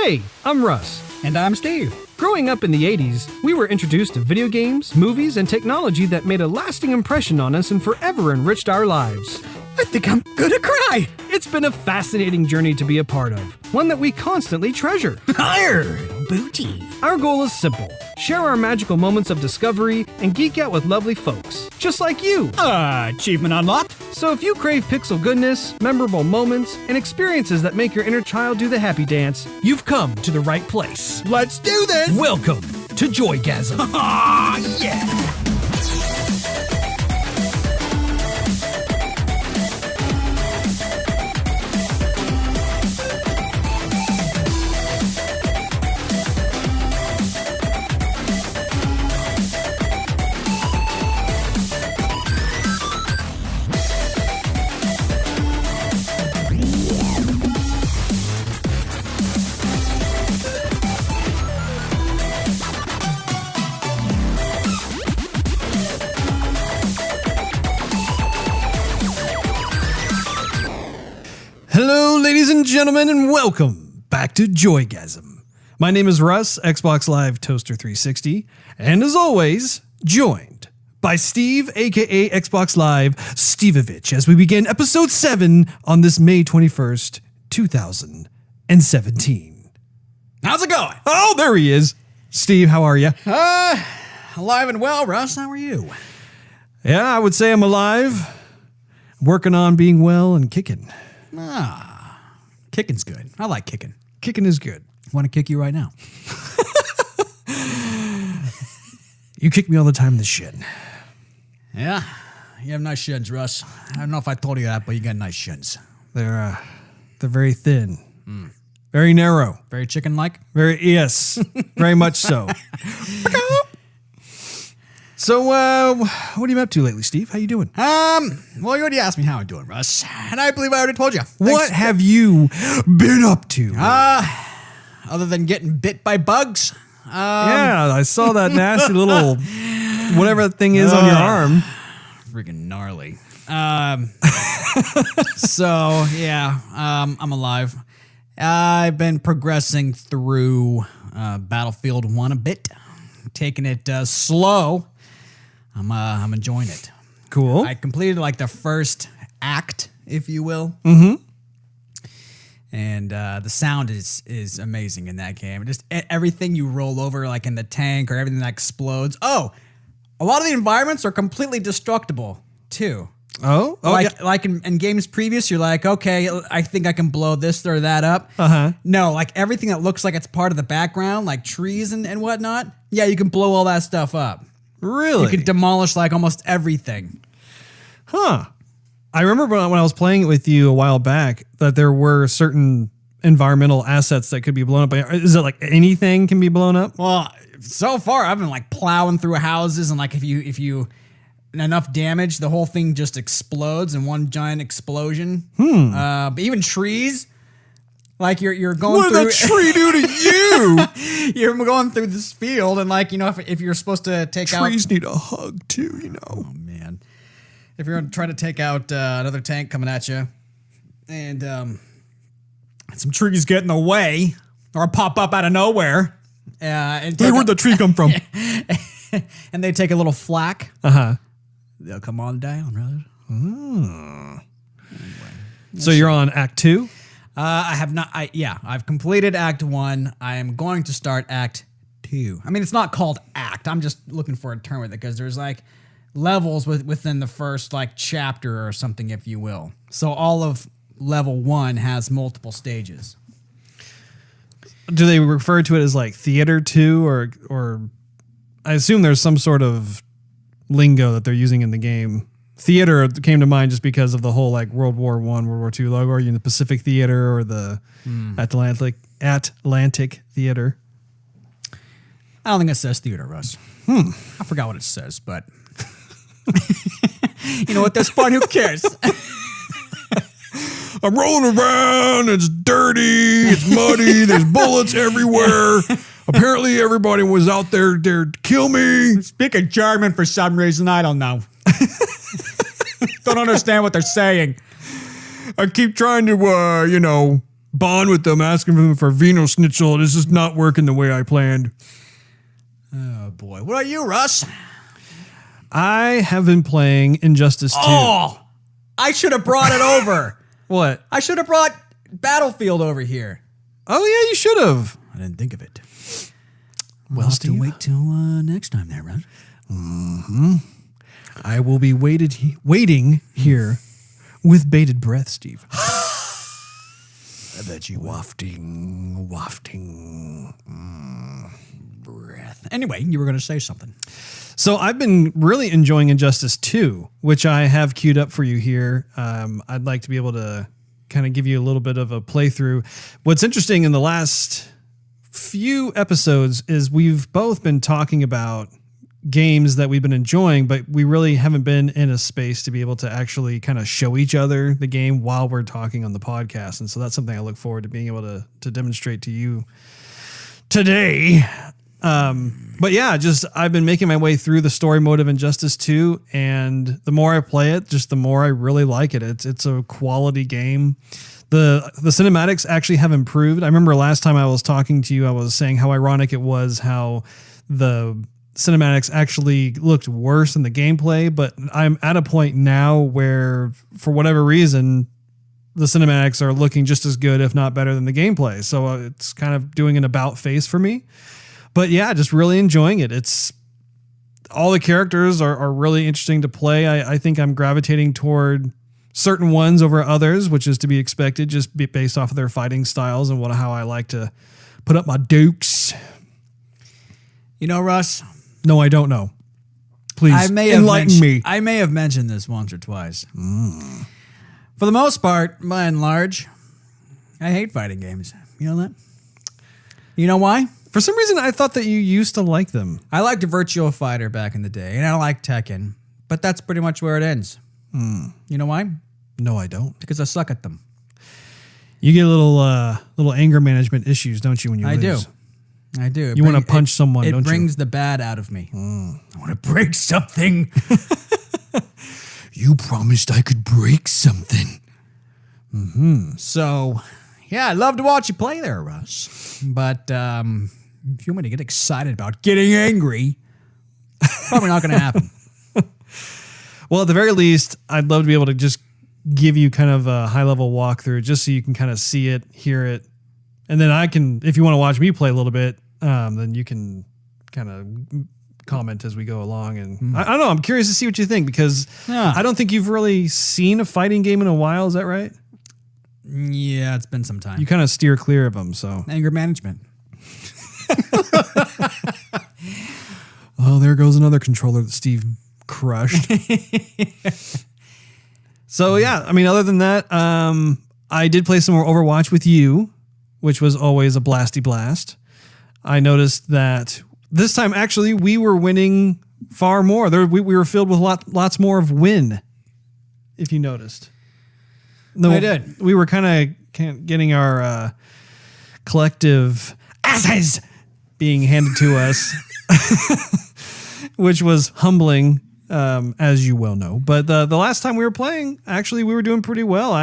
Hey, I'm Russ. And I'm Steve. Growing up in the 80s, we were introduced to video games, movies, and technology that made a lasting impression on us and forever enriched our lives. I think I'm gonna cry. It's been a fascinating journey to be a part of, one that we constantly treasure. Higher, booty. Our goal is simple: share our magical moments of discovery and geek out with lovely folks, just like you. Achievement unlocked. So if you crave pixel goodness, memorable moments, and experiences that make your inner child do the happy dance, you've come to the right place. Let's do this. Welcome to Joygasm. Ah, yeah. Hello, ladies and gentlemen, and welcome back to Joygasm. My name is Russ, Xbox Live Toaster 360, and as always, joined by Steve, aka Xbox Live Stevavitch, as we begin episode 7 on this May 21st, 2017. How's it going? Oh, there he is. Steve, how are you? Alive and well, Russ. How are you? Yeah, I would say I'm alive, working on being well and kicking. Kicking's good. I like kicking. Kicking is good. Want to kick you right now? You kick me all the time in the shin. Yeah. You have nice shins, Russ. I don't know if I told you that, but you got nice shins. They're very thin, very narrow, Very chicken-like. yes, very much so. So, what have you been up to lately, Steve? How you doing? Well, you already asked me how I'm doing, Russ. And I believe I already told you. What have you been up to? Other than getting bit by bugs. Yeah, I saw that nasty little whatever that thing is on your arm. Freaking gnarly. So, yeah, I'm alive. I've been progressing through Battlefield 1 a bit. Taking it slow. I'm enjoying it. Cool. I completed like the first act, if you will. Mm-hmm. And the sound is amazing in that game. Just everything you roll over, like in the tank or everything that explodes. Oh, a lot of the environments are completely destructible too. Oh, like in games previous, you're like, okay, I think I can blow this or that up. No, like everything that looks like it's part of the background, like trees and whatnot. Yeah, you can blow all that stuff up. Really? You can demolish like almost everything. Huh. I remember when I was playing it with you a while back that there were certain environmental assets that could be blown up. Is it like anything can be blown up? Well, so far I've been like plowing through houses, and like if you enough damage, the whole thing just explodes in one giant explosion. But even trees, like you're going what through. What did that tree do to you? You're going through this field, and like, you know, if you're supposed to take out. Trees need a hug too, you know. Oh man, if you're trying to take out another tank coming at you, and some trees get in the way or pop up out of nowhere, and hey, where'd the tree come from? And they take a little flack. They'll come on down, right? Anyway, so you're on Act 2? I have not. I've completed Act 1. I am going to start Act 2. I mean, it's not called Act. I'm just looking for a term with it because there's like levels within the first like chapter or something, if you will. So all of level 1 has multiple stages. Do they refer to it as like Theater 2 or I assume there's some sort of lingo that they're using in the game. Theater came to mind just because of the whole like World War I, World War II logo. Are you in the Pacific Theater or the Atlantic Theater? I don't think it says theater, Russ. I forgot what it says, but you know what? This point, who cares? I'm rolling around. It's dirty. It's muddy. There's bullets everywhere. Apparently, everybody was out there to kill me. Speaking German for some reason. I don't know. Don't understand what they're saying. I keep trying to, bond with them, asking them for Vino Schnitzel. This is not working the way I planned. Oh, boy. What are you, Russ? I have been playing Injustice 2. Oh, I should have brought it over. What? I should have brought Battlefield over here. Oh, yeah, you should have. I didn't think of it. Well, I'll have to Steve, wait till next time there, Russ. I will be waiting here with bated breath, Steve. I bet you Wafting. breath. Anyway, you were going to say something. So I've been really enjoying Injustice 2, which I have queued up for you here. I'd like to be able to kind of give you a little bit of a playthrough. What's interesting in the last few episodes is we've both been talking about games that we've been enjoying, but we really haven't been in a space to be able to actually kind of show each other the game while we're talking on the podcast. And so that's something I look forward to being able to demonstrate to you today. But yeah, just I've been making my way through the story mode of Injustice 2, and the more I play it, just the more I really like it. It's a quality game. The cinematics actually have improved. I remember last time I was talking to you, I was saying how ironic it was how the cinematics actually looked worse than the gameplay, but I'm at a point now where, for whatever reason, the cinematics are looking just as good, if not better, than the gameplay. So it's kind of doing an about face for me. But yeah, just really enjoying it. It's all the characters are really interesting to play. I think I'm gravitating toward certain ones over others, which is to be expected, just based off of their fighting styles and how I like to put up my dukes. You know, Russ? No, I don't know. Please enlighten me. I may have mentioned this once or twice. For the most part, by and large, I hate fighting games. You know that? You know why? For some reason, I thought that you used to like them. I liked Virtua Fighter back in the day, and I liked Tekken, but that's pretty much where it ends. You know why? No, I don't. Because I suck at them. You get little anger management issues, don't you, when you lose? I do. You want to punch someone, don't you? It brings the bad out of me. I want to break something. You promised I could break something. So, yeah, I love to watch you play there, Russ. But if you want me to get excited about getting angry, probably not going to happen. Well, at the very least, I'd love to be able to just give you kind of a high-level walkthrough just so you can kind of see it, hear it. And then I can, if you want to watch me play a little bit, then you can kind of comment as we go along. And I don't know, I'm curious to see what you think, because I don't think you've really seen a fighting game in a while. Is that right? Yeah, it's been some time. You kind of steer clear of them, so. Anger management. Oh, there goes another controller that Steve crushed. So yeah, I mean, other than that, I did play some more Overwatch with you, which was always a blasty blast. I noticed that this time, actually, we were winning far more. We were filled with lots more of win, if you noticed. No, I did. We were kind of getting our collective asses being handed to us, which was humbling, as you well know. But the last time we were playing, actually, we were doing pretty well.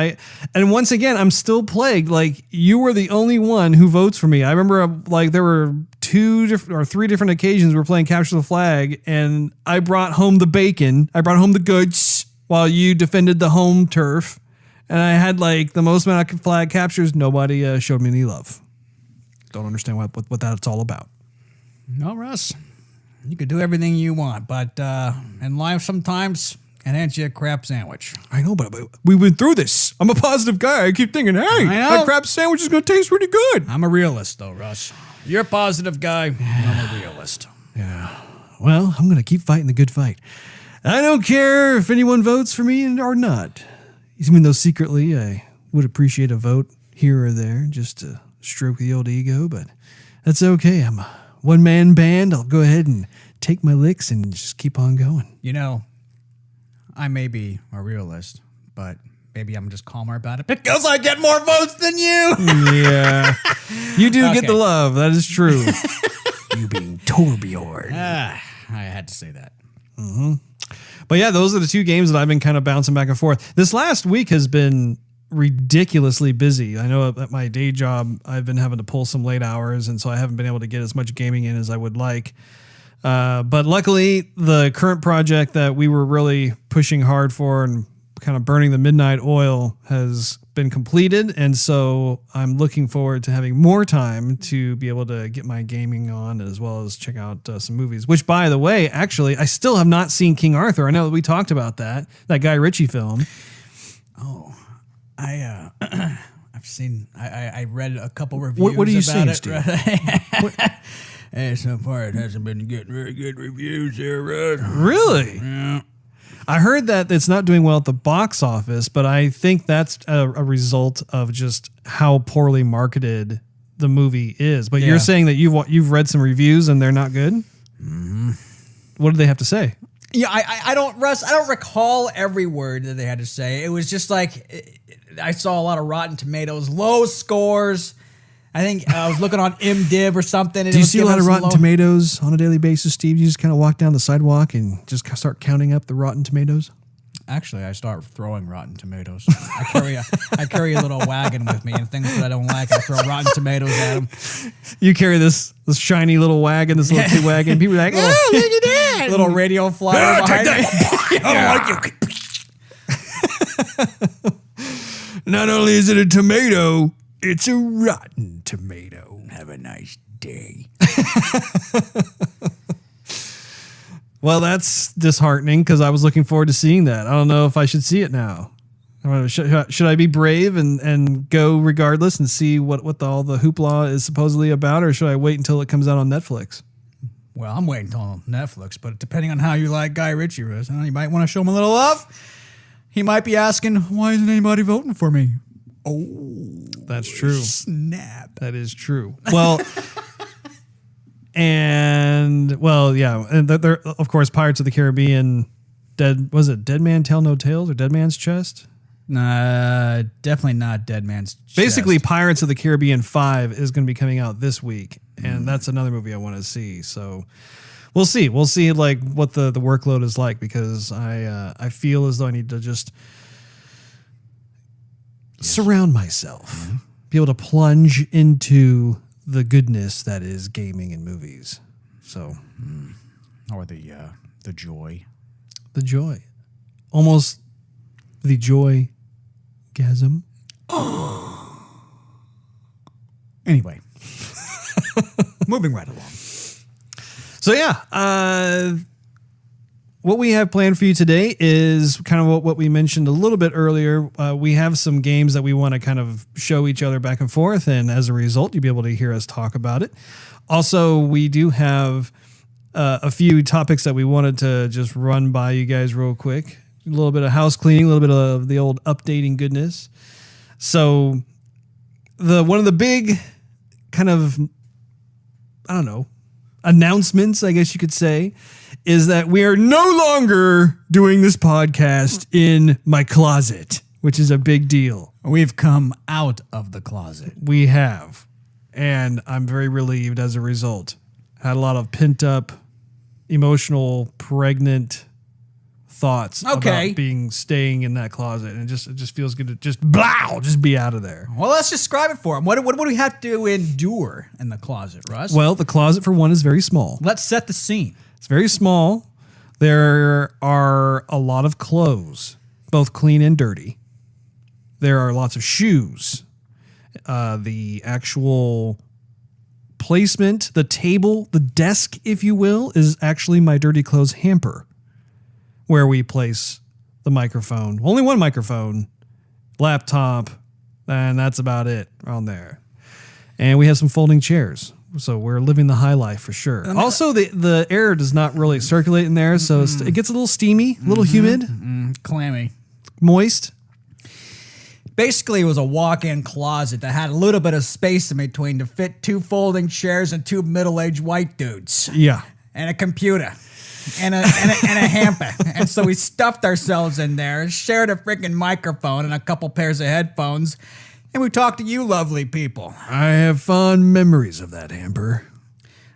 And once again, I'm still plagued. Like, you were the only one who votes for me. I remember, like, there were 2 or 3 different occasions we were playing Capture the Flag, and I brought home the bacon. I brought home the goods while you defended the home turf. And I had, like, the most amount of flag captures. Nobody showed me any love. Don't understand what that's all about. No, Russ. You could do everything you want, but in life sometimes it hands you a crap sandwich. I know, but we went through this. I'm a positive guy. I keep thinking, hey, that crap sandwich is going to taste pretty good. I'm a realist, though, Russ. You're a positive guy. I'm a realist. Yeah. Well, I'm going to keep fighting the good fight. I don't care if anyone votes for me or not. Even though secretly I would appreciate a vote here or there just to stroke the old ego, but that's okay. I'm a one-man band. I'll go ahead and take my licks and just keep on going. You know, I may be a realist, but maybe I'm just calmer about it because I get more votes than you. Yeah. You do get the love. That is true. You being Torbjorn. I had to say that. Mm-hmm. But yeah, those are the 2 games that I've been kind of bouncing back and forth. This last week has been ridiculously busy. I know at my day job, I've been having to pull some late hours, and so I haven't been able to get as much gaming in as I would like. But luckily, the current project that we were really pushing hard for and kind of burning the midnight oil has been completed. And so I'm looking forward to having more time to be able to get my gaming on as well as check out some movies, which, by the way, actually, I still have not seen King Arthur. I know that we talked about that Guy Ritchie film. Oh, I've seen, I read a couple reviews. What are you about saying, it. Steve? Hey, so far it hasn't been getting very good reviews here, Russ. Really? Yeah. I heard that it's not doing well at the box office, but I think that's a result of just how poorly marketed the movie is. But you're saying that you've read some reviews and they're not good? Mm-hmm. What did they have to say? Yeah, I don't, Russ, I don't recall every word that they had to say. It was just like, I saw a lot of Rotten Tomatoes, low scores. I think I was looking on IMDb or something. And do you see a lot of Rotten Tomatoes on a daily basis, Steve? You just kind of walk down the sidewalk and just start counting up the Rotten Tomatoes? Actually, I start throwing Rotten Tomatoes. I carry a little wagon with me, and things that I don't like, I throw Rotten Tomatoes at them. You carry this shiny little wagon, this little kid wagon. People are like, oh, look at that. Little radio flyer behind me. I don't like you. Not only is it a tomato, it's a rotten tomato. Have a nice day. Well, that's disheartening because I was looking forward to seeing that. I don't know if I should see it now. Should I be brave and go regardless and see what all the hoopla is supposedly about, or should I wait until it comes out on Netflix? Well, I'm waiting until Netflix, but depending on how you like Guy Ritchie, Russ, you might want to show him a little love. He might be asking, why isn't anybody voting for me? Oh, that's true. Snap. That is true. Well, and there, of course, Pirates of the Caribbean. Dead Man Tell No Tales or Dead Man's Chest? Definitely not Dead Man's Chest. Basically, Pirates of the Caribbean 5 is going to be coming out this week, and that's another movie I want to see. So we'll see. We'll see like what the workload is like, because I feel as though I need to just surround myself, be able to plunge into the goodness that is gaming and movies. So, or the joy, almost the joygasm. Anyway, moving right along. So what we have planned for you today is kind of what we mentioned a little bit earlier. We have some games that we want to kind of show each other back and forth, and as a result, you'll be able to hear us talk about it. Also, we do have a few topics that we wanted to just run by you guys real quick. A little bit of house cleaning, a little bit of the old updating goodness. So one of the big kind of, I don't know, announcements, I guess you could say, is that we are no longer doing this podcast in my closet, which is a big deal. We've come out of the closet. We have. And I'm very relieved as a result. Had a lot of pent up, emotional, pregnant thoughts about staying in that closet. And it just feels good to just be out of there. Well, let's describe it for him. What do we have to endure in the closet, Russ? Well, the closet, for one, is very small. Let's set the scene. It's very small. There are a lot of clothes, both clean and dirty. There are lots of shoes. The actual placement, the table, the desk, if you will, is actually my dirty clothes hamper, where we place the microphone. Only one microphone, laptop, and that's about it on there. And we have some folding chairs. So we're living the high life for sure. Also, the air does not really circulate in there, so it gets a little steamy, a little humid. Clammy. Moist. Basically, it was a walk-in closet that had a little bit of space in between to fit 2 folding chairs and 2 middle-aged white dudes. Yeah. And a computer. And a hamper. And so we stuffed ourselves in there, shared a freaking microphone and a couple pairs of headphones, and we talked to you lovely people. I have fond memories of that hamper.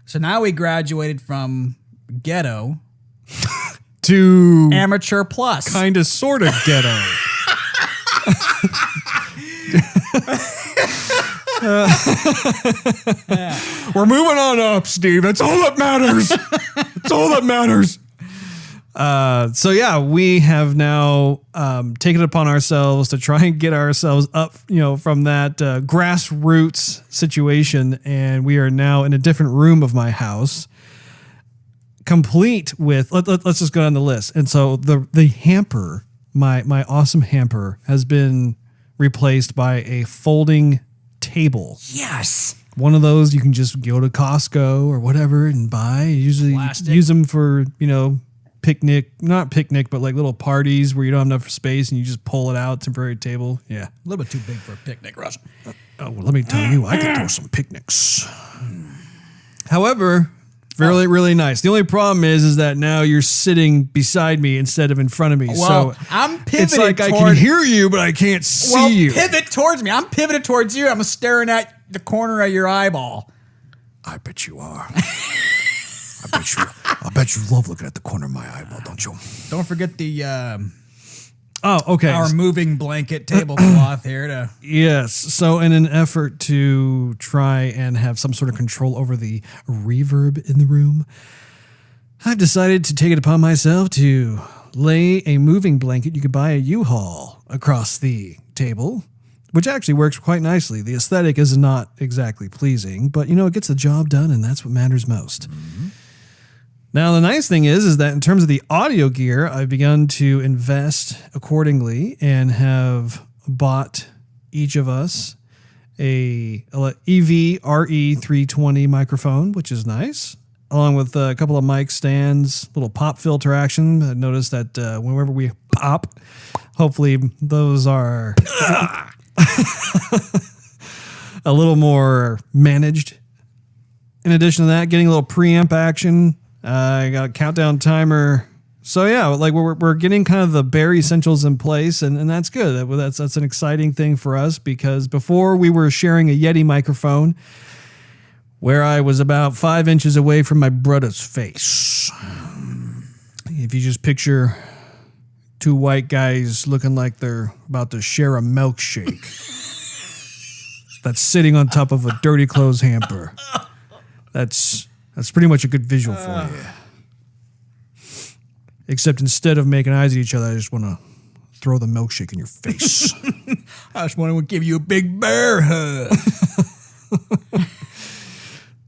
So now we graduated from ghetto to amateur plus. Kind of, sort of ghetto. We're moving on up, Steve. That's all that matters. That's all that matters. So yeah, we have now taken it upon ourselves to try and get ourselves up, from that grassroots situation, and we are now in a different room of my house, complete with. Let's just go down the list. And so the hamper, my awesome hamper, has been replaced by a folding table. Yes. One of those you can just go to Costco or whatever and buy. Usually use them for, not picnic, but like little parties where you don't have enough space and you just pull it out, temporary table. Yeah. A little bit too big for a picnic, Russ. Well, let me tell you, I could throw some picnics. However, really, really nice. The only problem is that now you're sitting beside me instead of in front of me. Well, so I'm pivoted. It's like I can hear you, but I can't see you. Pivot towards me. I'm pivoted towards you. I'm staring at the corner of your eyeball. I bet you are. I bet you love looking at the corner of my eyeball, don't you? Don't forget the okay. Our moving blanket tablecloth here to. Yes. So in an effort to try and have some sort of control over the reverb in the room, I've decided to take it upon myself to lay a moving blanket you could buy at U-Haul across the table, which actually works quite nicely. The aesthetic is not exactly pleasing, but it gets the job done, and that's what matters most. Mm-hmm. Now, the nice thing is that in terms of the audio gear, I've begun to invest accordingly and have bought each of us a EV RE320 microphone, which is nice, along with a couple of mic stands, little pop filter action. I noticed that whenever we pop, hopefully those are a little more managed. In addition to that, getting a little preamp action. I got a countdown timer. So yeah, like we're getting kind of the bare essentials in place, and that's good. That's an exciting thing for us, because before we were sharing a Yeti microphone where I was about 5 inches away from my brother's face. If you just picture two white guys looking like they're about to share a milkshake that's sitting on top of a dirty clothes hamper. That's pretty much a good visual for you. Except instead of making eyes at each other, I just want to throw the milkshake in your face. I just want to give you a big bear hug.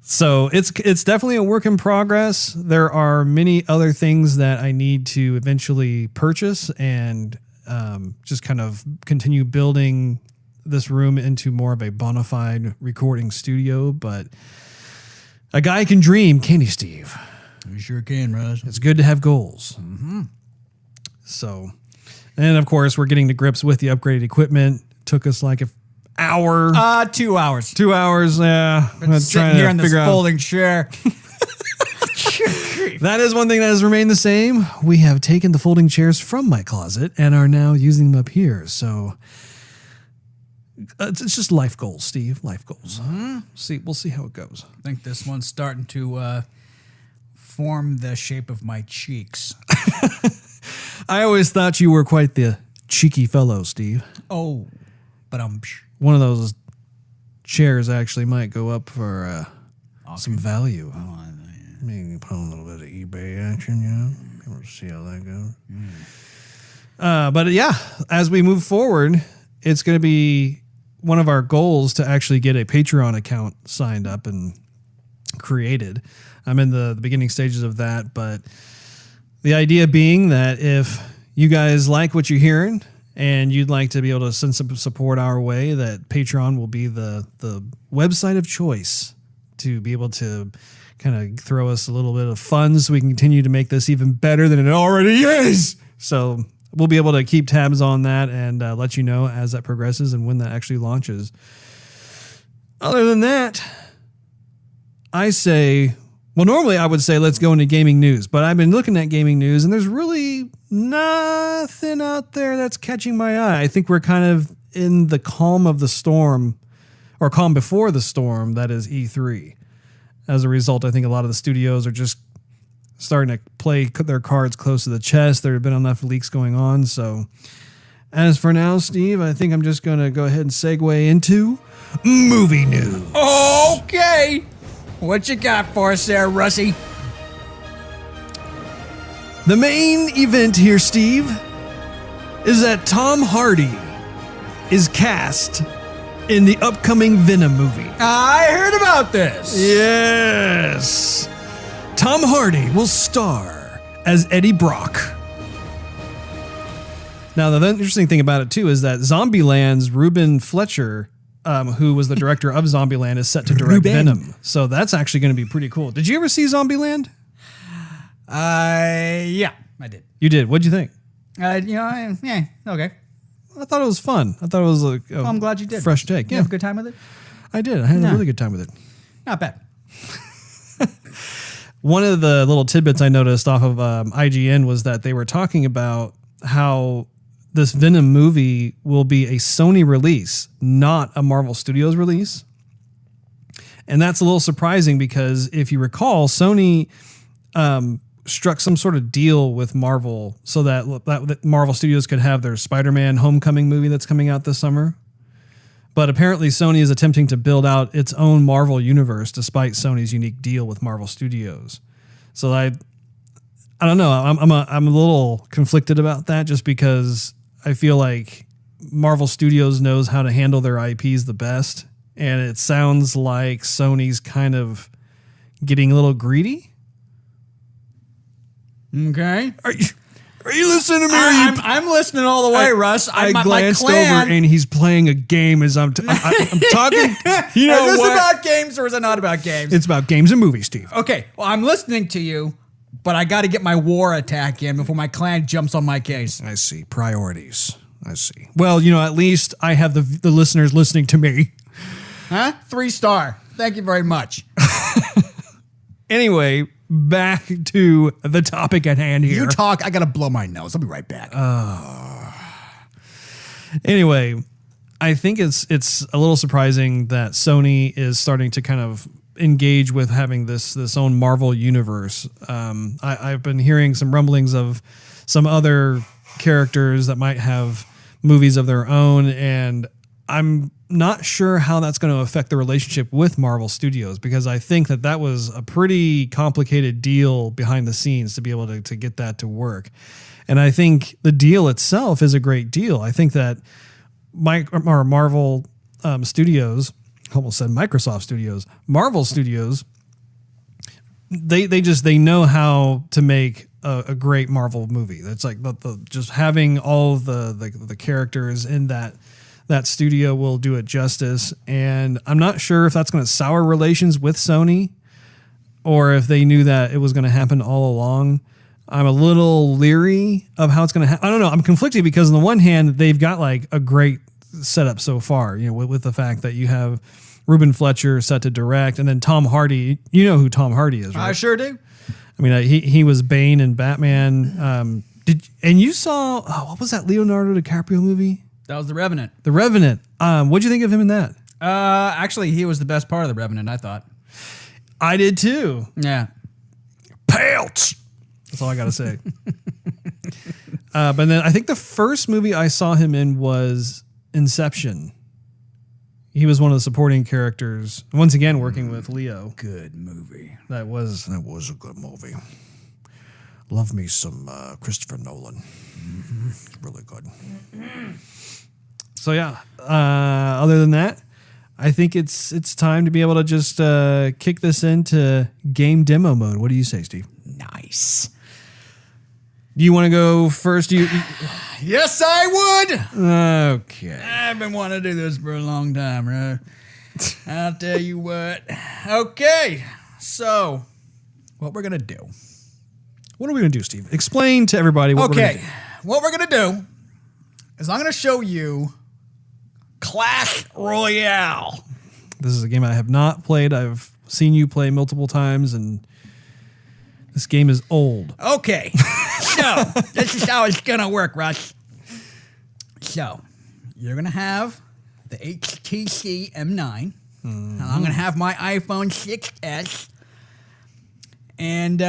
So it's definitely a work in progress. There are many other things that I need to eventually purchase and just kind of continue building this room into more of a bona fide recording studio. But a guy can dream, can't he, Steve? You sure can, Russ. It's good to have goals. Mm-hmm. So, and of course, we're getting to grips with the upgraded equipment. Took us like an hour. 2 hours. 2 hours, yeah. Been sitting here in this folding chair. That is one thing that has remained the same. We have taken the folding chairs from my closet and are now using them up here. So it's just life goals, Steve. Life goals. Mm-hmm. We'll see how it goes. I think this one's starting to form the shape of my cheeks. I always thought you were quite the cheeky fellow, Steve. Oh, but one of those chairs actually might go up for some value. Oh, maybe put on a little bit of eBay action, We'll see how that goes. But yeah, as we move forward, it's going to be one of our goals to actually get a Patreon account signed up and created. I'm in the beginning stages of that, but the idea being that if you guys like what you're hearing and you'd like to be able to send some support our way, that Patreon will be the website of choice to be able to kind of throw us a little bit of funds so we can continue to make this even better than it already is. So we'll be able to keep tabs on that and let you know as that progresses and when that actually launches. Other than that, I say, well, normally I would say let's go into gaming news, but I've been looking at gaming news and there's really nothing out there that's catching my eye. I think we're kind of in the calm of the storm, or calm before the storm, that is E3. As a result, I think a lot of the studios are just starting to play their cards close to the chest. There have been enough leaks going on, so As for now, Steve, I think I'm just going to go ahead and segue into movie news. Okay. What you got for us there, Russie? The main event here, Steve, is that Tom Hardy is cast in the upcoming Venom movie. I heard about this. Yes. Tom Hardy will star as Eddie Brock. Now, the interesting thing about it, too, is that Zombieland's Ruben Fletcher, who was the director of Zombieland, is set to direct Venom. So that's actually going to be pretty cool. Did you ever see Zombieland? Yeah, I did. You did. What'd you think? Yeah, okay. I thought it was fun. I thought it was I'm glad you did. Fresh take. You have a good time with it? I did. I had a really good time with it. Not bad. One of the little tidbits I noticed off of IGN was that they were talking about how this Venom movie will be a Sony release, not a Marvel Studios release. And that's a little surprising because if you recall, Sony struck some sort of deal with Marvel so that Marvel Studios could have their Spider-Man Homecoming movie that's coming out this summer. But apparently Sony is attempting to build out its own Marvel universe despite Sony's unique deal with Marvel Studios. So I don't know. I'm a little conflicted about that just because I feel like Marvel Studios knows how to handle their IPs the best. And it sounds like Sony's kind of getting a little greedy. Okay. Are you listening to me? I'm listening all the way, Russ. I glanced over and he's playing a game as I'm talking. You know is this what? about games or is it not about games? It's about games and movies, Steve. Okay, well, I'm listening to you, but I got to get my war attack in before my clan jumps on my case. I see. Priorities. I see. Well, at least I have the listeners listening to me. Huh? 3-star. Thank you very much. Anyway, back to the topic at hand here. You talk. I got to blow my nose. I'll be right back. Anyway, I think it's a little surprising that Sony is starting to kind of engage with having this own Marvel universe. I've been hearing some rumblings of some other characters that might have movies of their own, and I'm not sure how that's going to affect the relationship with Marvel Studios because I think that was a pretty complicated deal behind the scenes to be able to get that to work. And I think the deal itself is a great deal. I think that Marvel Studios, almost said Microsoft Studios, Marvel Studios, they know how to make a great Marvel movie. That's like the just having all of the characters in that studio will do it justice. And I'm not sure if that's going to sour relations with Sony or if they knew that it was going to happen all along. I'm a little leery of how it's going to happen. I don't know. I'm conflicted because on the one hand, they've got like a great setup so far, with the fact that you have Ruben Fletcher set to direct and then Tom Hardy. You know who Tom Hardy is, right? I sure do. I mean, he was Bane in Batman. And you saw, what was that Leonardo DiCaprio movie? That was The Revenant. The Revenant. What'd you think of him in that? Actually, he was the best part of The Revenant, I thought. I did too. Yeah. Pelts. That's all I got to say. But then I think the first movie I saw him in was Inception. He was one of the supporting characters. Once again, working with Leo. Good movie. That was a good movie. Love me some Christopher Nolan. Really good. So yeah, other than that, I think it's time to be able to just kick this into game demo mode. What do you say, Steve? Nice. Do you want to go first? Yes, I would. Okay. I've been wanting to do this for a long time, right? I'll tell you what. Okay, so what we're going to do. What are we going to do, Steve? Explain to everybody what we're going to do. What we're going to do is I'm going to show you Clash Royale. This is a game I have not played. I've seen you play multiple times, and this game is old. Okay, so this is how it's going to work, Russ. So you're going to have the HTC M9, and I'm going to have my iPhone 6S. And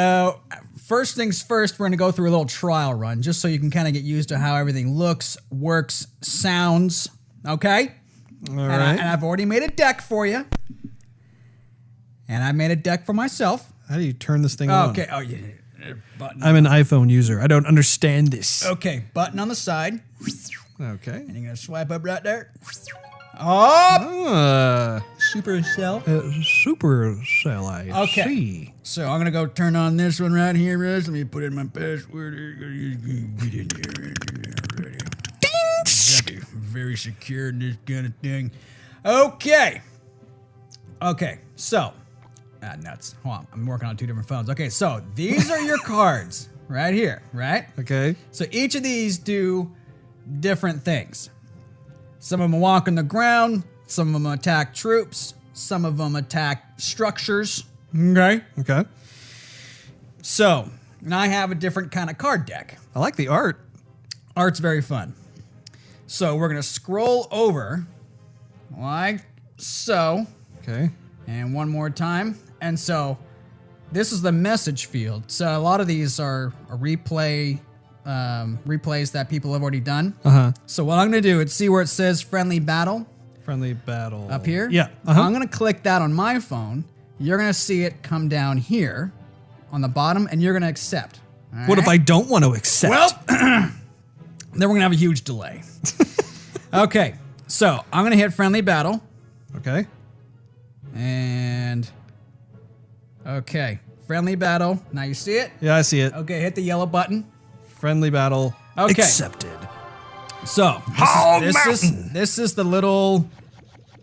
First things first, we're going to go through a little trial run just so you can kind of get used to how everything looks, works, sounds. Okay? All right. And I've already made a deck for you. And I made a deck for myself. How do you turn this thing on? Okay. Oh, yeah. Button. I'm an iPhone user. I don't understand this. Okay. Button on the side. Okay. And you're going to swipe up right there. Oh! Supercell. Supercell, I Okay. see. So I'm going to go turn on this one right here, Russ. Let me put in my password. Get in there. Exactly. Very secure in this kind of thing. Okay. Okay. So, nuts. Hold on. I'm working on 2 different phones. Okay. So these are your cards right here, right? Okay. So each of these do different things. Some of them walk on the ground. Some of them attack troops. Some of them attack structures. Okay. Okay. So, and I have a different kind of card deck. I like the art. Art's very fun. So we're going to scroll over like so. Okay. And one more time. And so this is the message field. So a lot of these are a replays that people have already done. Uh-huh. So what I'm going to do is see where it says friendly battle Friendly battle. up here. Yeah. Uh-huh. I'm going to click that on my phone. You're going to see it come down here on the bottom and you're going to accept. All What if right? I don't want to accept? Well, then we're going to have a huge delay. Okay. So I'm going to hit friendly battle. Okay. And okay, friendly battle. Now you see it? Yeah, I see it. Okay, hit the yellow button. Friendly battle. Okay. Accepted. So this is the little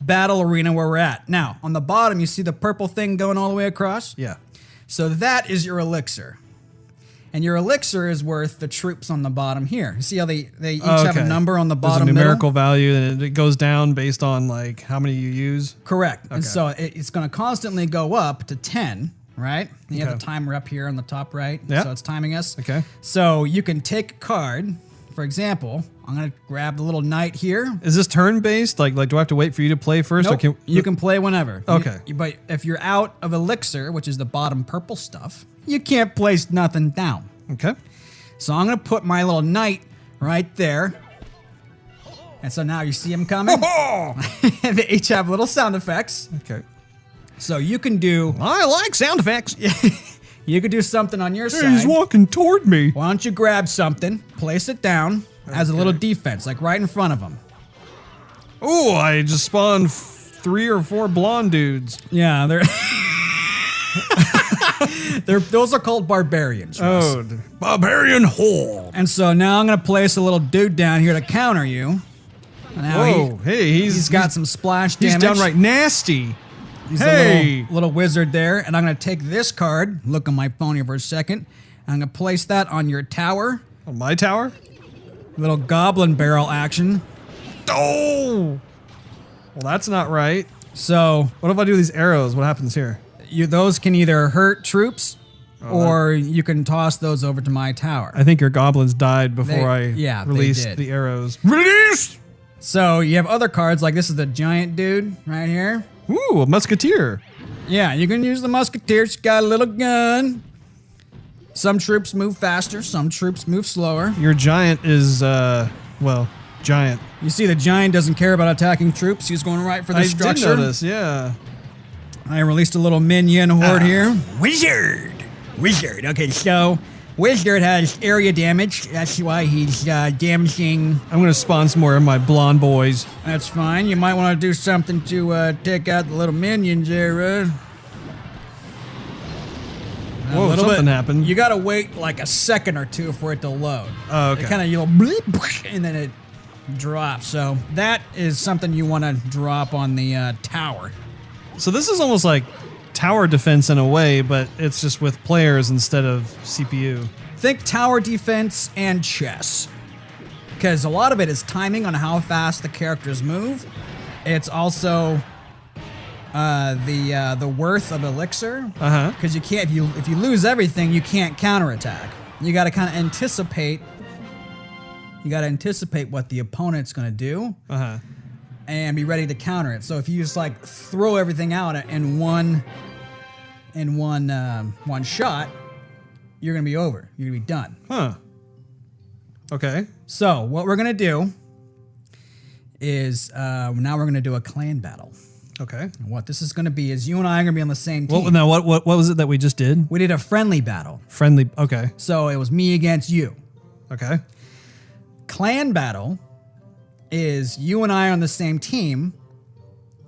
battle arena where we're at. Now, on the bottom, you see the purple thing going all the way across? Yeah. So that is your elixir. And your elixir is worth the troops on the bottom here. See how they each have a number on the bottom There's a numerical middle? value, and it goes down based on like how many you use. Correct. And Okay. so it's going to constantly go up to 10, right? And you have Okay. the timer up here on the top right. Yeah. So it's timing us. Okay. So you can take a card. For example, I'm going to grab the little knight here. Is this turn based? Like do I have to wait for you to play first? Nope. You can play whenever. Okay. But if you're out of elixir, which is the bottom purple stuff, you can't place nothing down. Okay. So I'm going to put my little knight right there. And so now you see him coming. They each have little sound effects. Okay. So you can do I like sound effects. you could do something on your He's side. walking toward me. Why don't you grab something, place it down as a little defense, like right in front of him. Oh, I just spawned 3 or 4 blonde dudes. Yeah, those are called barbarians. Russ. Oh, the barbarian horde. And so now I'm going to place a little dude down here to counter you. Now Whoa, hey, he's got some splash He's damage. downright nasty. He's Hey! a little wizard there. And I'm going to take this card, look on my phone here for a second. I'm going to place that on your tower. On my tower? Little goblin barrel action. Oh! Well, that's not right. So What if I do these arrows? What happens here? those can either hurt troops or you can toss those over to my tower. I think your goblins died before They I released did. the arrows. Released! So you have other cards, like this is the giant dude right here. Ooh, a musketeer. Yeah, you can use the musketeer. She's got a little gun. Some troops move faster, some troops move slower. Your giant is, giant. You see the giant doesn't care about attacking troops. He's going right for the I structure. did notice, yeah. I released a little minion horde here. Wizard. Okay, so Wizard has area damage. That's why he's damaging. I'm gonna spawn some more of my blonde boys. That's fine. You might want to do something to take out the little minions there. Whoa, something happened. You gotta wait like a second or two for it to load. Oh, okay. It kind of you'll bleep, and then it drops. So that is something you want to drop on the tower. So this is almost like tower defense in a way, but it's just with players instead of CPU. Think tower defense and chess, because a lot of it is timing on how fast the characters move. It's also the worth of elixir. Uh-huh. Because you can't if you lose everything, you can't counterattack. You got to kind of anticipate. You got to anticipate what the opponent's going to do. Uh-huh. And be ready to counter it. So if you just like throw everything out in one shot, you're gonna be over. You're gonna be done. Huh. Okay. So what we're gonna do is now we're gonna do a clan battle. Okay. And what this is gonna be is you and I are gonna be on the same team. Well, now what was it that we just did? We did a friendly battle. Friendly. Okay. So it was me against you. Okay. Clan battle is you and I on the same team,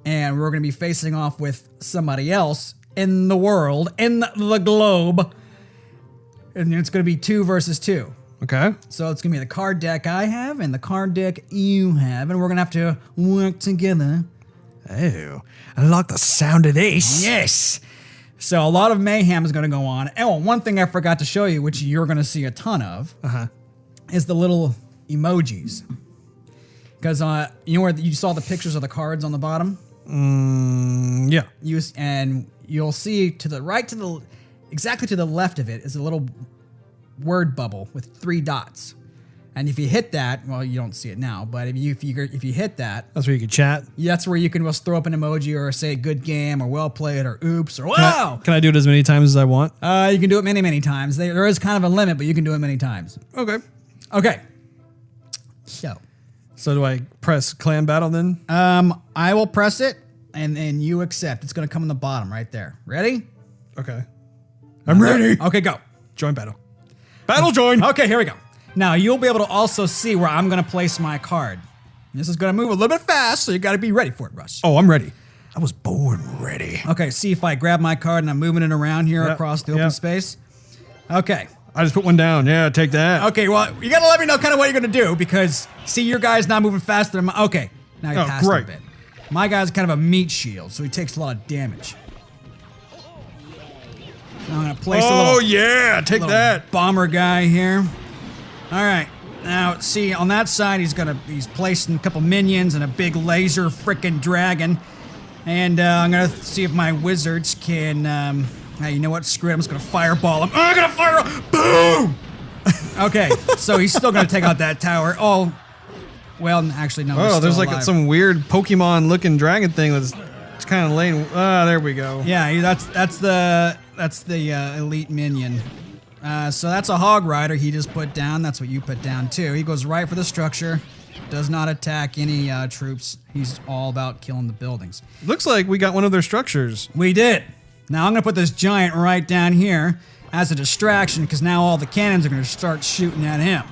and we're going to be facing off with somebody else in the world, in the globe, and it's going to be 2 versus 2. Okay. So it's going to be the card deck I have and the card deck you have, and we're going to have to work together. Oh, I like the sound of this. Yes. So a lot of mayhem is going to go on. Oh, one thing I forgot to show you, which you're going to see a ton of, is the little emojis. Because you know where you saw the pictures of the cards on the bottom? Yeah. And you'll see to the right, exactly to the left of it is a little word bubble with 3 dots. And if you hit that, well, you don't see it now, but if you hit that, That's where you can chat. that's where you can just throw up an emoji or say good game or well played or oops or wow. Can I do it as many times as I want? You can do it many, many times. There is kind of a limit, but you can do it many times. Okay. Okay. So do I press clan battle then? I will press it and then you accept. It's going to come on the bottom right there. Ready? Okay. I'm ready. Okay, go. Join battle. Battle join. Okay, here we go. Now, you'll be able to also see where I'm going to place my card. This is going to move a little bit fast, so you got to be ready for it, Russ. Oh, I'm ready. I was born ready. Okay, see if I grab my card and I'm moving it around here across the open space. Okay. I just put one down. Yeah, take that. Okay, well, you got to let me know kind of what you're going to do because, see, your guy's not moving faster than my... Okay, now he passed a bit. My guy's kind of a meat shield, so he takes a lot of damage. Now I'm going to place a little... Oh, yeah, take that. Bomber guy here. All right. Now, see, on that side, he's placing a couple minions and a big laser frickin' dragon. And I'm going to see if my wizards can... Hey, you know what? Screw it. I'm just going to fireball him. I'm going to fire him. Boom! Okay, so he's still going to take out that tower. Oh, well, actually, no. Oh, there's like some weird Pokemon-looking dragon thing that's kind of laying... Ah, there we go. Yeah, that's the elite minion. So that's a hog rider he just put down. That's what you put down, too. He goes right for the structure. Does not attack any troops. He's all about killing the buildings. Looks like we got one of their structures. We did. Now I'm going to put this giant right down here as a distraction because now all the cannons are going to start shooting at him.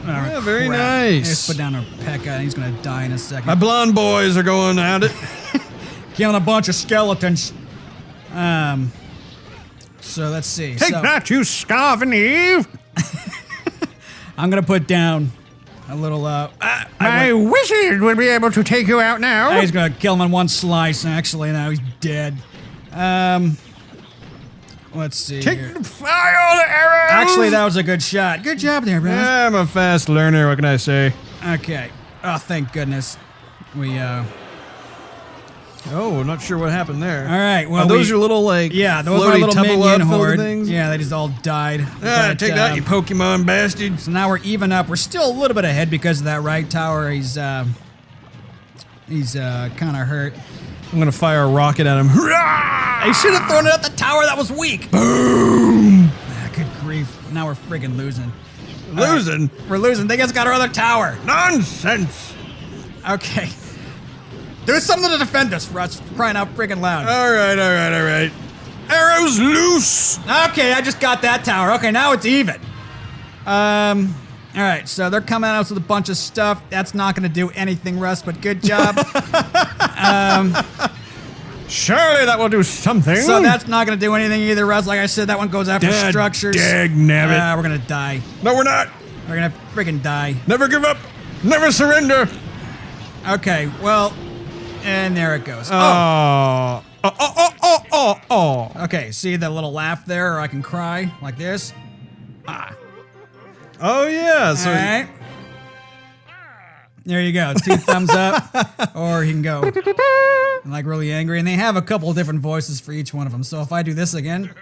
Yeah, very nice. Let's put down a P.E.K.K.A. and he's going to die in a second. My blonde boys are going at it. Killing a bunch of skeletons. So let's see. Take that, you starving Eve. I'm going to put down a little... My wizard will be able to take you out now. He's going to kill him in one slice, actually. Now he's dead. Let's see here. Fire all the arrows. Actually, that was a good shot. Good job there, bro. Yeah, I'm a fast learner. What can I say? Okay. Oh, thank goodness. Oh, not sure what happened there. All right. Well, are those your little like those are my little minion horde. things? Yeah, they just all died. Take that, you Pokemon bastards. So now we're even up. We're still a little bit ahead because of that right tower. He's kind of hurt. I'm gonna fire a rocket at him. I should have thrown it at the tower. That was weak. Boom! Good grief. Now we're friggin' losing. Losing? We're losing. They just got our other tower. Nonsense. Okay. Do something to defend us, Russ. Crying out friggin' loud. All right. Arrows loose. Okay, I just got that tower. Okay, now it's even. All right, so they're coming at us with a bunch of stuff. That's not going to do anything, Russ, but good job. Surely that will do something. So that's not going to do anything either, Russ. Like I said, that one goes after structures. Dagnabbit. We're going to die. No, we're not. We're going to friggin' die. Never give up. Never surrender. Okay, well, and there it goes. Oh. Okay, see the little laugh there, or I can cry like this. Oh, yeah. So all right. There you go. 2 thumbs up, or he can go like really angry. And they have a couple of different voices for each one of them. So if I do this again,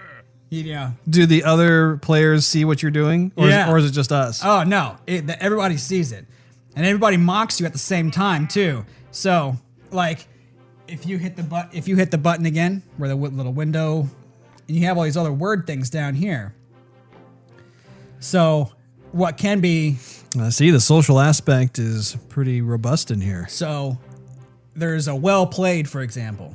yeah. Do the other players see what you're doing, or is it just us? Oh no, everybody sees it, and everybody mocks you at the same time too. So like, if you hit the button again, where the little window and you have all these other word things down here. So what can be... See, the social aspect is pretty robust in here. So there's a well played, for example.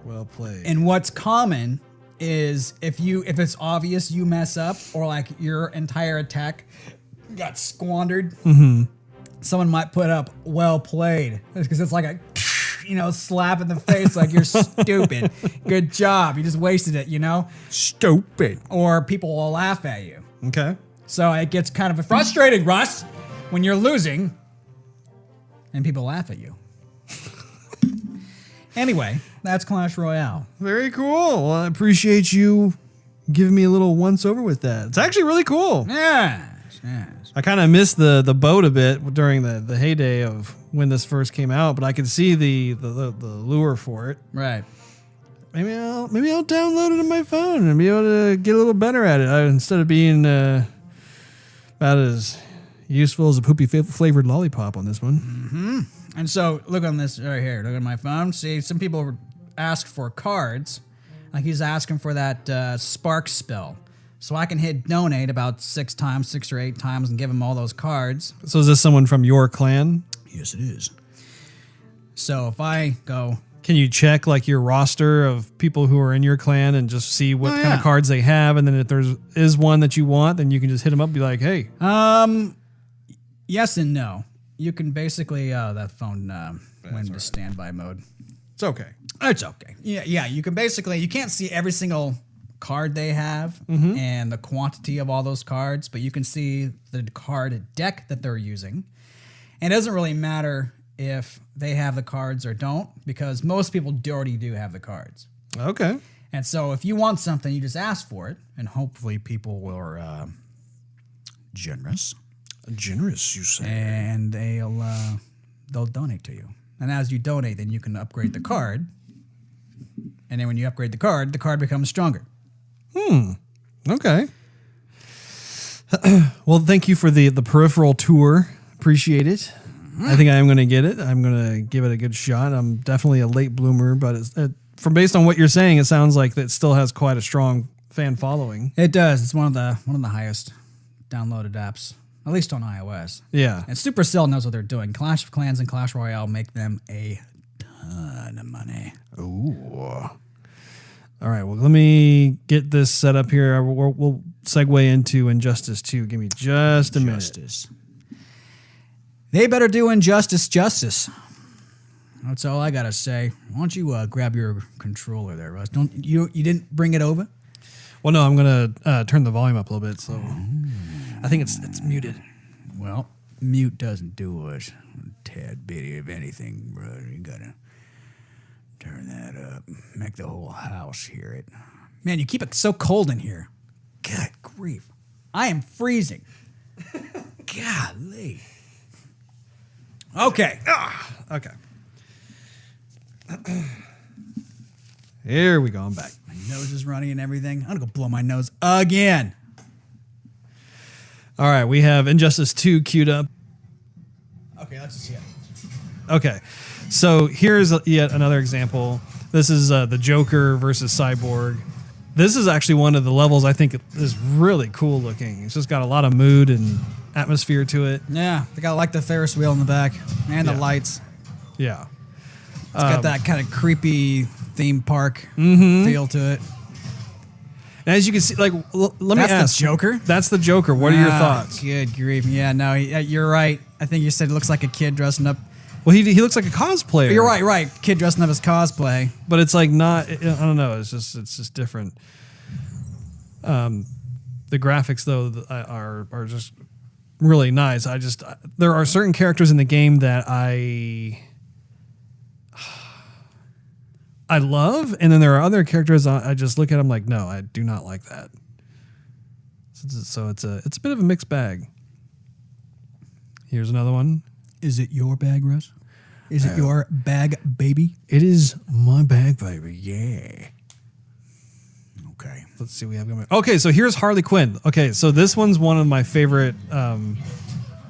Well played. And what's common is if it's obvious you mess up or like your entire attack got squandered, someone might put up well played because it's like a slap in the face like you're stupid. Good job. You just wasted it, Stupid. Or people will laugh at you. Okay. So it gets kind of frustrating, Russ, when you're losing and people laugh at you. Anyway, that's Clash Royale. Very cool. Well, I appreciate you giving me a little once over with that. It's actually really cool. Yes. I kind of missed the boat a bit during the heyday of when this first came out, but I could see the lure for it. Right. Maybe I'll download it on my phone and be able to get a little better at it instead of being about as useful as a poopy flavored lollipop on this one. Mm-hmm. And so look on this right here. Look at my phone. See, some people ask for cards. Like he's asking for that spark spell. So I can hit donate about 6 or 8 times and give him all those cards. So is this someone from your clan? Yes, it is. So if I go... Can you check like your roster of people who are in your clan and just see what kind of cards they have? And then if there is one that you want, then you can just hit them up and be like, hey. Yes and no. You can basically... that phone went into standby mode. It's okay. It's okay. Yeah. You can basically... You can't see every single card they have and the quantity of all those cards, but you can see the card deck that they're using. And it doesn't really matter if they have the cards or don't, because most people already do have the cards. Okay. And so if you want something, you just ask for it, and hopefully people will generous. Generous, you say. And they'll donate to you. And as you donate, then you can upgrade the card. And then when you upgrade the card becomes stronger. Okay. Well, thank you for the peripheral tour. Appreciate it. I think I am going to get it. I'm going to give it a good shot. I'm definitely a late bloomer, but from based on what you're saying, it sounds like it still has quite a strong fan following. It does. It's one of the highest downloaded apps, at least on iOS. Yeah. And Supercell knows what they're doing. Clash of Clans and Clash Royale make them a ton of money. Ooh. All right, well, let me get this set up here. We'll segue into Injustice 2. Give me just a minute. They better do Injustice justice. That's all I got to say. Why don't you grab your controller there, Russ? You didn't bring it over? Well, no, I'm going to turn the volume up a little bit, so I think it's muted. Well, mute doesn't do us a tad bitty of anything, bro. You got to... turn that up. Make the whole house hear it. Man, you keep it so cold in here. God grief. I am freezing. Golly. Okay. Okay. Here we go. I'm back. My nose is running and everything. I'm going to go blow my nose again. All right. We have Injustice 2 queued up. Okay, let's just see it. Okay. So here's yet another example. This is the Joker versus Cyborg. This is actually one of the levels I think is really cool looking. It's just got a lot of mood and atmosphere to it. Yeah, they got like the Ferris wheel in the back and the lights. Yeah. It's got that kind of creepy theme park feel to it. And as you can see, like, let me ask. That's the Joker? That's the Joker. What are your thoughts? Good grief. Yeah, no, you're right. I think you said it looks like a kid dressing up. Well, he looks like a cosplayer. You're right. Kid dressing up as cosplay. But it's like not. I don't know. It's just different. The graphics though are just really nice. There are certain characters in the game that I love, and then there are other characters I just look at them like, no, I do not like that. So it's a bit of a mixed bag. Here's another one. Is it your bag, Russ? Is it your bag, baby? It is my bag, baby. Yeah. Okay. Let's see what we have going. Okay, so here's Harley Quinn. Okay, so this one's one of my favorite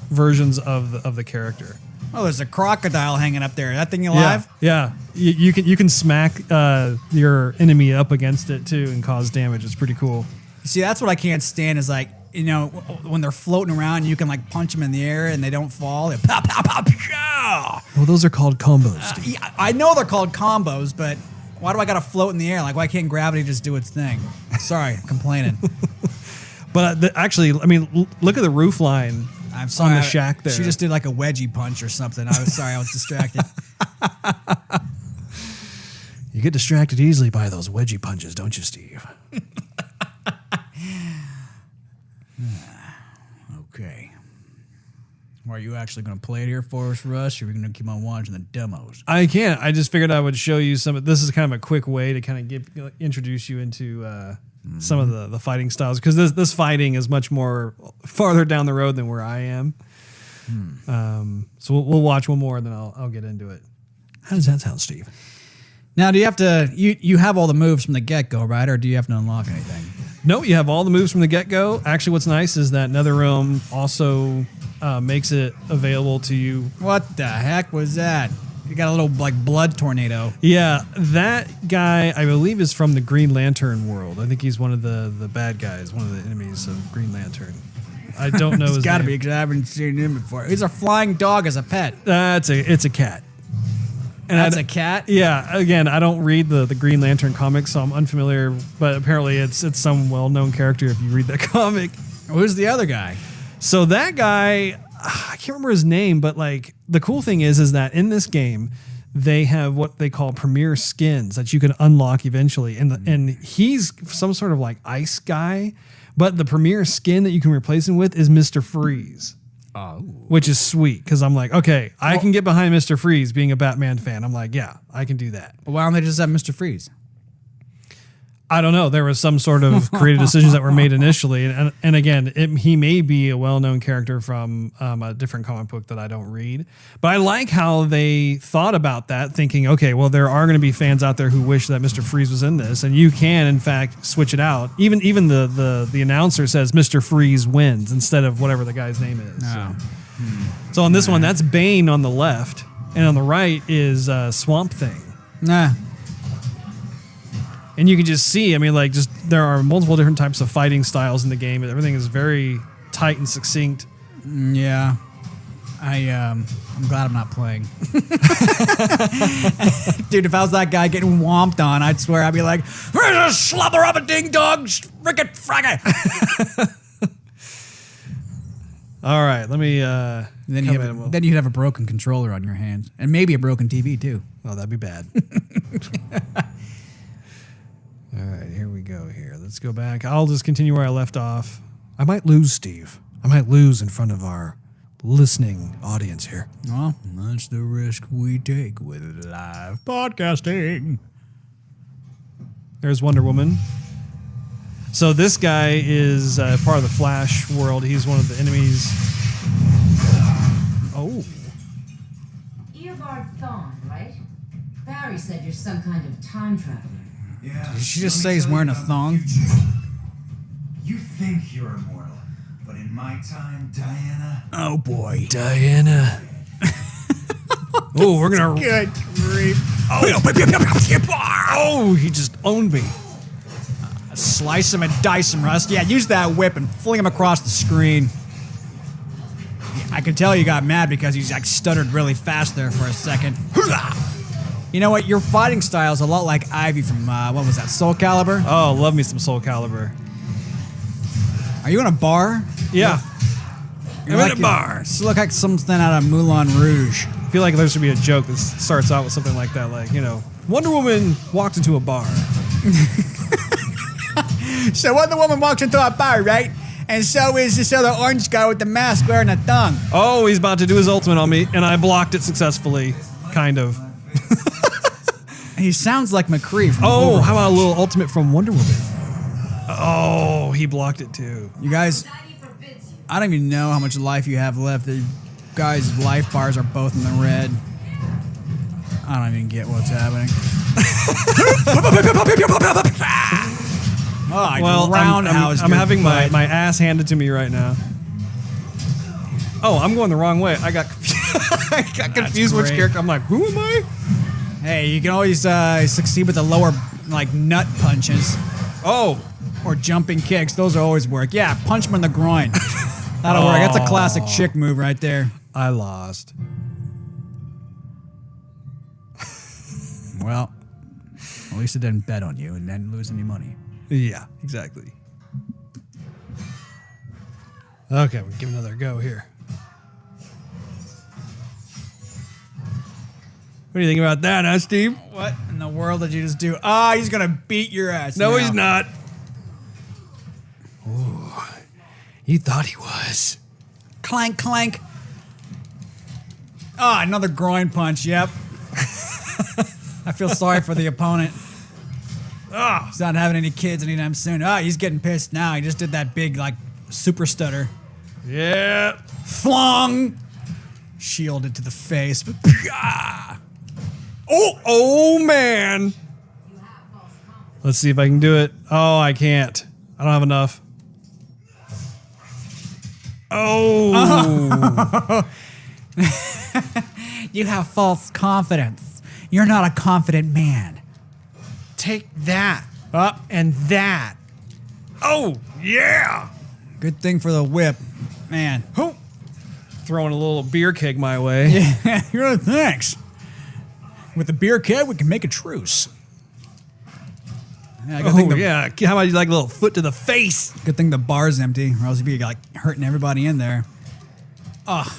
versions of the character. Oh, there's a crocodile hanging up there. That thing alive? Yeah. You can smack your enemy up against it too and cause damage. It's pretty cool. See, that's what I can't stand is like, you know, when they're floating around, you can like punch them in the air and they don't fall. They pop, pop, pop, yeah. Well, those are called combos. Yeah, I know they're called combos, but why do I gotta float in the air? Like, why can't gravity just do its thing? Sorry, I'm complaining. But actually, I mean, look at the roof line. I'm sorry. On the shack there. She just did like a wedgie punch or something. I was sorry, I was distracted. You get distracted easily by those wedgie punches, don't you, Steve? Okay. Well, are you actually going to play it here for us, Russ, or are we going to keep on watching the demos? I can't. I just figured I would show you some. This is kind of a quick way to kind of introduce you into some of the fighting styles, because this fighting is much more farther down the road than where I am. So we'll watch one more, and then I'll get into it. How does that sound, Steve? Now, do you have to? You have all the moves from the get-go, right, or do you have to unlock anything? No, you have all the moves from the get-go. Actually, what's nice is that NetherRealm also makes it available to you. What the heck was that? You got a little like blood tornado. Yeah, that guy I believe is from the Green Lantern world. I think he's one of the bad guys, one of the enemies of Green Lantern. I don't know his name. It's got to be because I haven't seen him before. He's a flying dog as a pet. It's a cat. And that's a cat? Yeah. Again, I don't read the Green Lantern comics, so I'm unfamiliar. But apparently, it's some well-known character if you read that comic. Who's the other guy? So that guy, I can't remember his name, but like the cool thing is that in this game, they have what they call premier skins that you can unlock eventually, and he's some sort of like ice guy, but the premier skin that you can replace him with is Mr. Freeze. Oh. Which is sweet, because I'm like, okay, I can get behind Mr. Freeze being a Batman fan. I'm like, yeah, I can do that. Well, why don't they just have Mr. Freeze? I don't know. There was some sort of creative decisions that were made initially. And again, he may be a well-known character from a different comic book that I don't read. But I like how they thought about that, thinking, okay, well, there are going to be fans out there who wish that Mr. Freeze was in this. And you can, in fact, switch it out. Even the announcer says Mr. Freeze wins instead of whatever the guy's name is. Oh. So on this one, that's Bane on the left. And on the right is Swamp Thing. Nah. And you can just see, I mean, like, just there are multiple different types of fighting styles in the game. Everything is very tight and succinct. Yeah. I'm glad I'm not playing. Dude, if I was that guy getting whomped on, I'd swear I'd be like, slobber up a ding dong, frickin' fragga. All right, let me. Then you'd have a broken controller on your hands. And maybe a broken TV, too. Oh, that'd be bad. All right, here we go here. Let's go back. I'll just continue where I left off. I might lose, Steve. I might lose in front of our listening audience here. Well, that's the risk we take with live podcasting. There's Wonder Woman. So this guy is part of the Flash world. He's one of the enemies. Oh. Eobard Thawne, right? Barry said you're some kind of time traveler. Yeah. Did she just say he's wearing a thong? You think you're immortal, but in my time, Diana. Oh boy. Diana. Oh, we're gonna. Good grief. Oh, he just owned me. Slice him and dice him, Russ. Yeah, use that whip and fling him across the screen. I can tell you got mad because he's like stuttered really fast there for a second. You know what? Your fighting style is a lot like Ivy from, what was that, Soul Calibur? Oh, love me some Soul Calibur. Are you in a bar? Yeah. You're I'm in a bar. You look like something out of Moulin Rouge. I feel like there should be a joke that starts out with something like that, like, you know, Wonder Woman walked into a bar. So Wonder Woman walks into a bar, right? And so is this other orange guy with the mask wearing a thong. Oh, he's about to do his ultimate on me, and I blocked it successfully. Kind of. He sounds like McCree from Oh, Wolverine. how about a little ultimate from Wonder Woman? Oh, he blocked it too. You guys, I don't even know how much life you have left. The guys' life bars are both in the red. I don't even get what's happening. Oh, I roundhouse. I'm having my ass handed to me right now. Oh, I'm going the wrong way. I got confused. I got confused which great. character. I'm like, who am I? Hey, you can always succeed with the lower, like, nut punches. Oh. Or jumping kicks. Those always work. Yeah, punch him in the groin. That'll work. That's a classic chick move right there. I lost. Well, at least it didn't bet on you and didn't lose any money. Yeah, exactly. Okay, we'll give it another go here. What do you think about that, huh, Steve? What in the world did you just do? Ah, he's going to beat your ass. No, now. he's not. Ooh, you thought he was. Clank, clank. Ah, another groin punch. Yep. I feel sorry for the opponent. Ah, he's not having any kids anytime soon. Ah, he's getting pissed now. He just did that big, like, super stutter. Yeah. Flung. Shielded to the face. Oh, man. Let's see if I can do it. Oh, I can't. I don't have enough. Oh. You have false confidence. You're not a confident man. Take that. Up and that. Oh, yeah. Good thing for the whip. Man. Oh. Throwing a little beer keg my way. Yeah, thanks. With the beer keg, we can make a truce. Yeah, good thing yeah. How about you like a little foot to the face? Good thing the bar's empty, or else you'd be like hurting everybody in there. Ugh.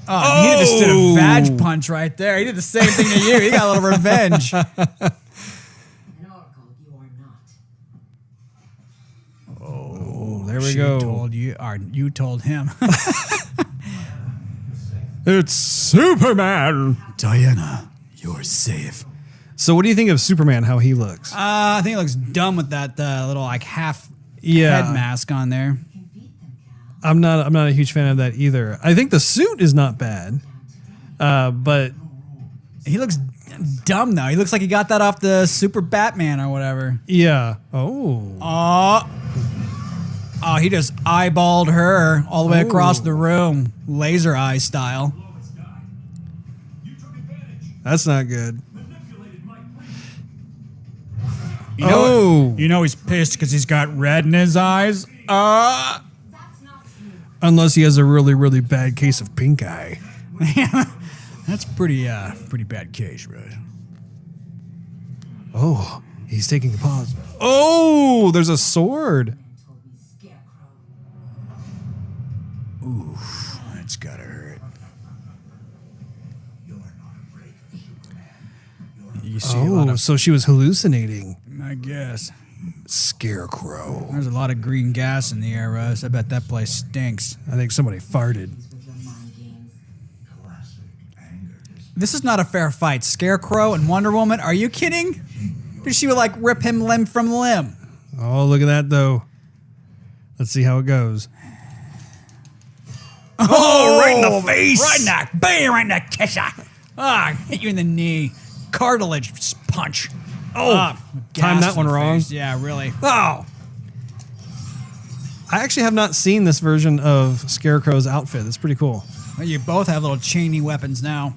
Oh, he just did a vag punch right there. He did the same thing to you. He got a little revenge. An oracle you are not. Oh, there we She go. told you, or you told him. It's Superman. Diana, you're safe. So what do you think of Superman, how he looks? I think it looks dumb with that little like half Yeah. head mask on there. I'm not a huge fan of that either. I think the suit is not bad. But He looks dumb though. He looks like he got that off the Super Batman or whatever. yeah. Oh. Oh, he just eyeballed her all the way across the room, laser eye style. That's not good. You know he's pissed because he's got red in his eyes. That's not true. Unless he has a really, really bad case of pink eye. That's pretty bad case, right? Oh, he's taking a pause. Oh, there's a sword. Told me Scarecrow. That's gotta hurt. You're not afraid. You see a lot Oh, of, so she was hallucinating. I guess. Scarecrow. There's a lot of green gas in the air, Russ. I bet that place stinks. I think somebody farted. With your mind games. Classic anger is This is not a fair fight. Scarecrow and Wonder Woman, are you kidding? She would like rip him limb from limb. Oh, look at that, though. Let's see how it goes. Oh, right in the face. Right in the, bam, right in the kisser. Ah, hit you in the knee. Cartilage punch. Oh, timed that one wrong. Yeah, really. Oh. I actually have not seen this version of Scarecrow's outfit. It's pretty cool. Well, you both have little chainy weapons now.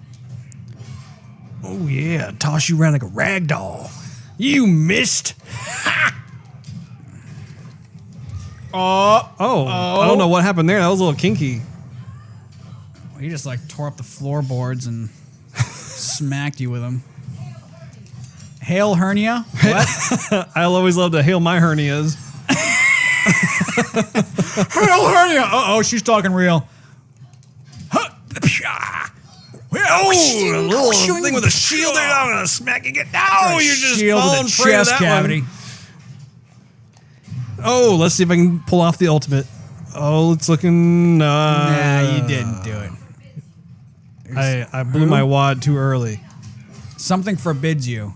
Oh, yeah. Toss you around like a rag doll. You missed. Oh, I don't know what happened there. That was a little kinky. He just like tore up the floorboards and smacked you with them. Hail hernia? What? I'll always love to hail my hernias. Hail hernia! Uh-oh, she's talking real. Oh, a little thing with a shield there. I'm going to smack you. Oh, you're just Shield falling with a prey to chest that cavity. one. Oh, let's see if I can pull off the ultimate. Oh, it's looking... Nah, you didn't do it. I blew my wad too early. Something forbids you.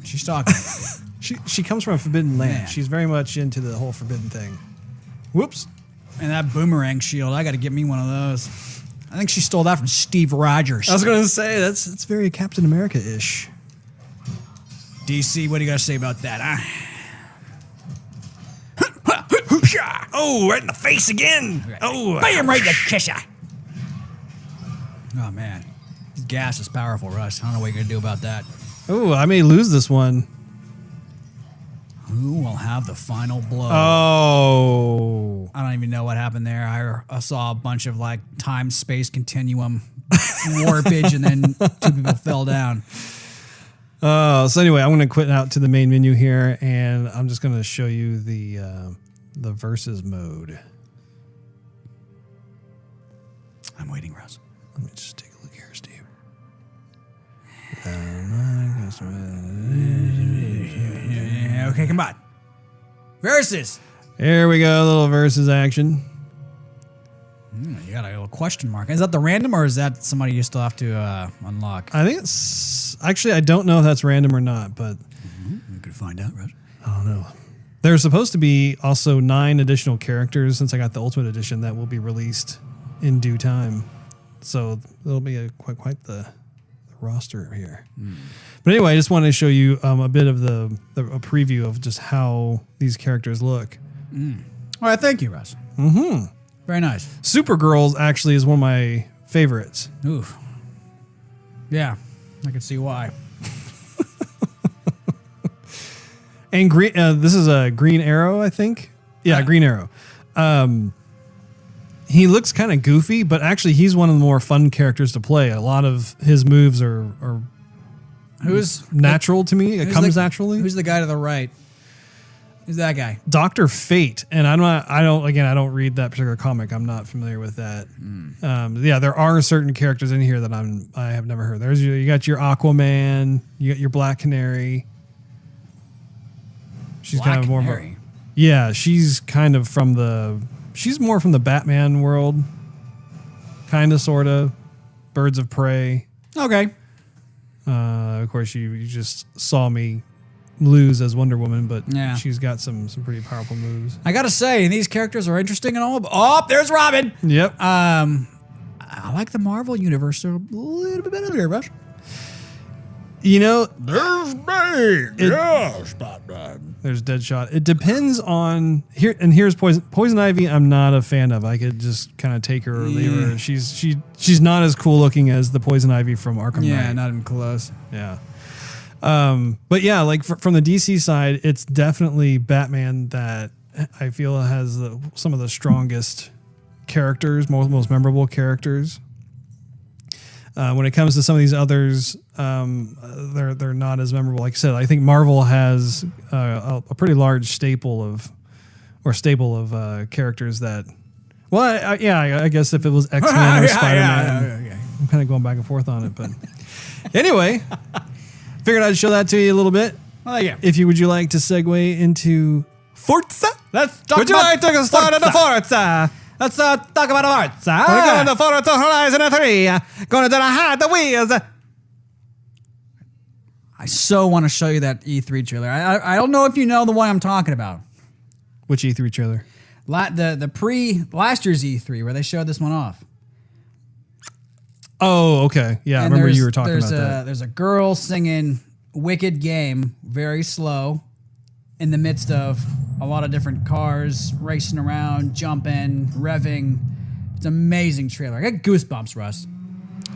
She's talking. She comes from a forbidden land. Yeah. She's very much into the whole forbidden thing. Whoops. And that boomerang shield, I got to get me one of those. I think she stole that from Steve Rogers. I was going to say, that's very Captain America-ish. DC, what do you got to say about that, huh? Oh, right in the face again. Oh, Bam, right in the kisser. Oh, man. Gas is powerful, Russ. I don't know what you're going to do about that. Oh, I may lose this one. Who will have the final blow? Oh. I don't even know what happened there. I saw a bunch of like time-space continuum warpage, and then 2 people fell down. So anyway, I'm going to quit out to the main menu here, and I'm just going to show you the versus mode. I'm waiting, Russ. Let me just take a look here, Steve. Okay, come on. Versus. There we go, a little versus action. You got a little question mark. Is that the random, or is that somebody you still have to unlock? I think it's actually, I don't know if that's random or not, but We could find out, Russ. I don't know. There's supposed to be also 9 additional characters since I got the Ultimate Edition that will be released in due time. So it'll be quite the roster here. But anyway, I just wanted to show you a bit of a preview of just how these characters look. All right, thank you, Russ. Very nice. Supergirl actually is one of my favorites. Ooh. Yeah, I can see why. And green. This is a Green Arrow, I think. Yeah, Green Arrow. He looks kind of goofy, but actually he's one of the more fun characters to play. A lot of his moves are Who's natural to me. It comes naturally. Who's the guy to the right? Who's that guy? Dr. Fate, and I don't read that particular comic. I'm not familiar with that. Yeah, there are certain characters in here that I have never heard. You got your Aquaman, you got your Black Canary. She's Black kind of more Canary. she's kind of she's more from the Batman world. Kind of, sort of. Birds of Prey. Okay. Of course, you just saw me lose as Wonder Woman, but Yeah. she's got some pretty powerful moves. I gotta say, these characters are interesting and all. Oh, there's Robin. Yep. I like the Marvel universe a little bit better here, Rush. You know, There's me. Yes, Batman. there's Deadshot. It depends on here. And here's Poison Ivy. I'm not a fan of. I could just kind of take her or leave her. She's not as cool looking as the Poison Ivy from Arkham Yeah, Knight. not even close. Yeah. But yeah, like from the DC side, it's definitely Batman that I feel has some of the strongest characters, most memorable characters. When it comes to some of these others, they're not as memorable. Like I said, I think Marvel has a pretty large stable of characters that. Well, I guess if it was X-Men or Spider-Man, I'm kind of going back and forth on it, but anyway. Figured I'd show that to you a little bit. Oh, yeah. Would you like to segue into Forza? Let's talk Would you like to start into Forza? Let's talk about Forza. We're going to Forza Horizon 3. Going to hide the wheels. I so want to show you that E3 trailer. I don't know if you know the one I'm talking about. Which E3 trailer? Last year's E3 where they showed this one off. Oh, okay. Yeah, I And remember you were talking about that. There's a girl singing "Wicked Game" very slow in the midst of a lot of different cars racing around, jumping, revving. It's an amazing trailer. I got goosebumps, Russ.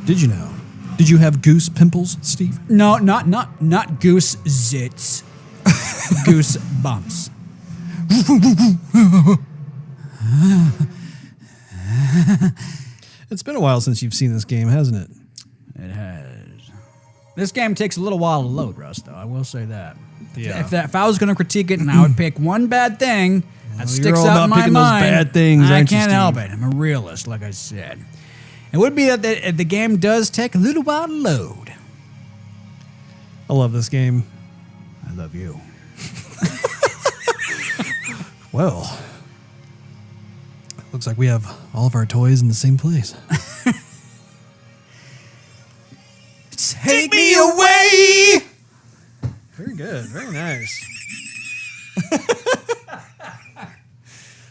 Did you know? Did you have goose pimples, Steve? No, not goose zits. Goose bumps. It's been a while since you've seen this game, hasn't it? It has. This game takes a little while to load, Russ, though. I will say that. Yeah. If I was going to critique it and I would pick one bad thing that sticks you're all out about in my picking those mind, bad things, I aren't you, can't Steve? help it. I'm a realist, like I said. It would be that the game does take a little while to load. I love this game. I love you. Well, looks like we have all of our toys in the same place. Take me away! Very good. Very nice.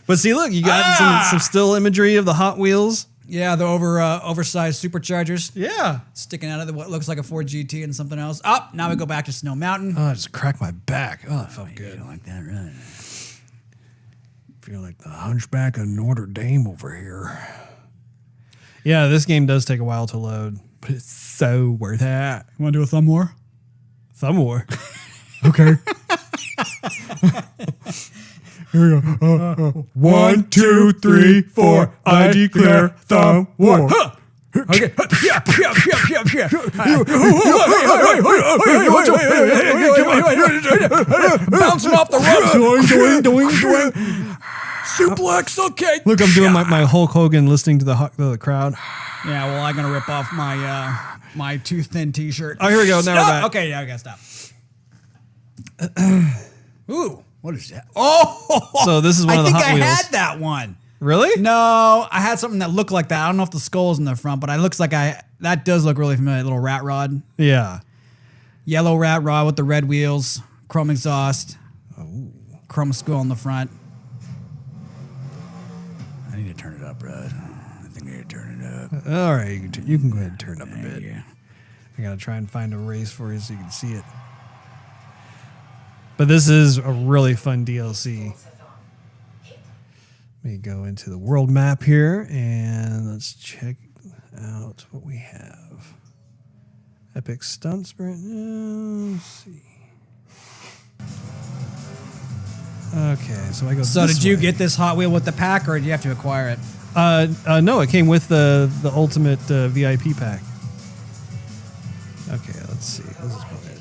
But see, look, you got some still imagery of the Hot Wheels. Yeah, the oversized superchargers Yeah. sticking out of what looks like a Ford GT and something else. Now we go back to Snow Mountain. Oh, I just cracked my back. Oh, that felt good. You don't like that, right? Feel like the hunchback of Notre Dame over here. Yeah, this game does take a while to load, but it's so worth it. You want to do a thumb war? Thumb war. Okay. Here we go. 1, 2, 3, 4. I declare thumb war. Okay. Bouncing off the ropes. Doing, doing, doing. Suplex. Okay. Look, I'm doing my Hulk Hogan listening to the crowd. Yeah. Well, I'm gonna rip off my my too thin T-shirt. Oh, here we go. Now we're back. Okay. Yeah. I gotta stop. Ooh. What is that? Oh. So this is one of the Hot I think I Wheels. had that one. Really? No, I had something that looked like that. I don't know if the skull's in the front, but it looks like that does look really familiar. Little rat rod. Yeah. Yellow rat rod with the red wheels, chrome exhaust, chrome skull on the front. I need to turn it up, bro. I think I need to turn it up. All right, you can go ahead and turn it up a bit. Yeah. I gotta try and find a race for you so you can see it. But this is a really fun DLC. Let me go into the world map here and let's check out what we have. Epic stunt sprint. Let's see. Okay, so I go. So this did you way. get this Hot Wheel with the pack, or did you have to acquire it? No, it came with the ultimate VIP pack. Okay, let's see. This is about it.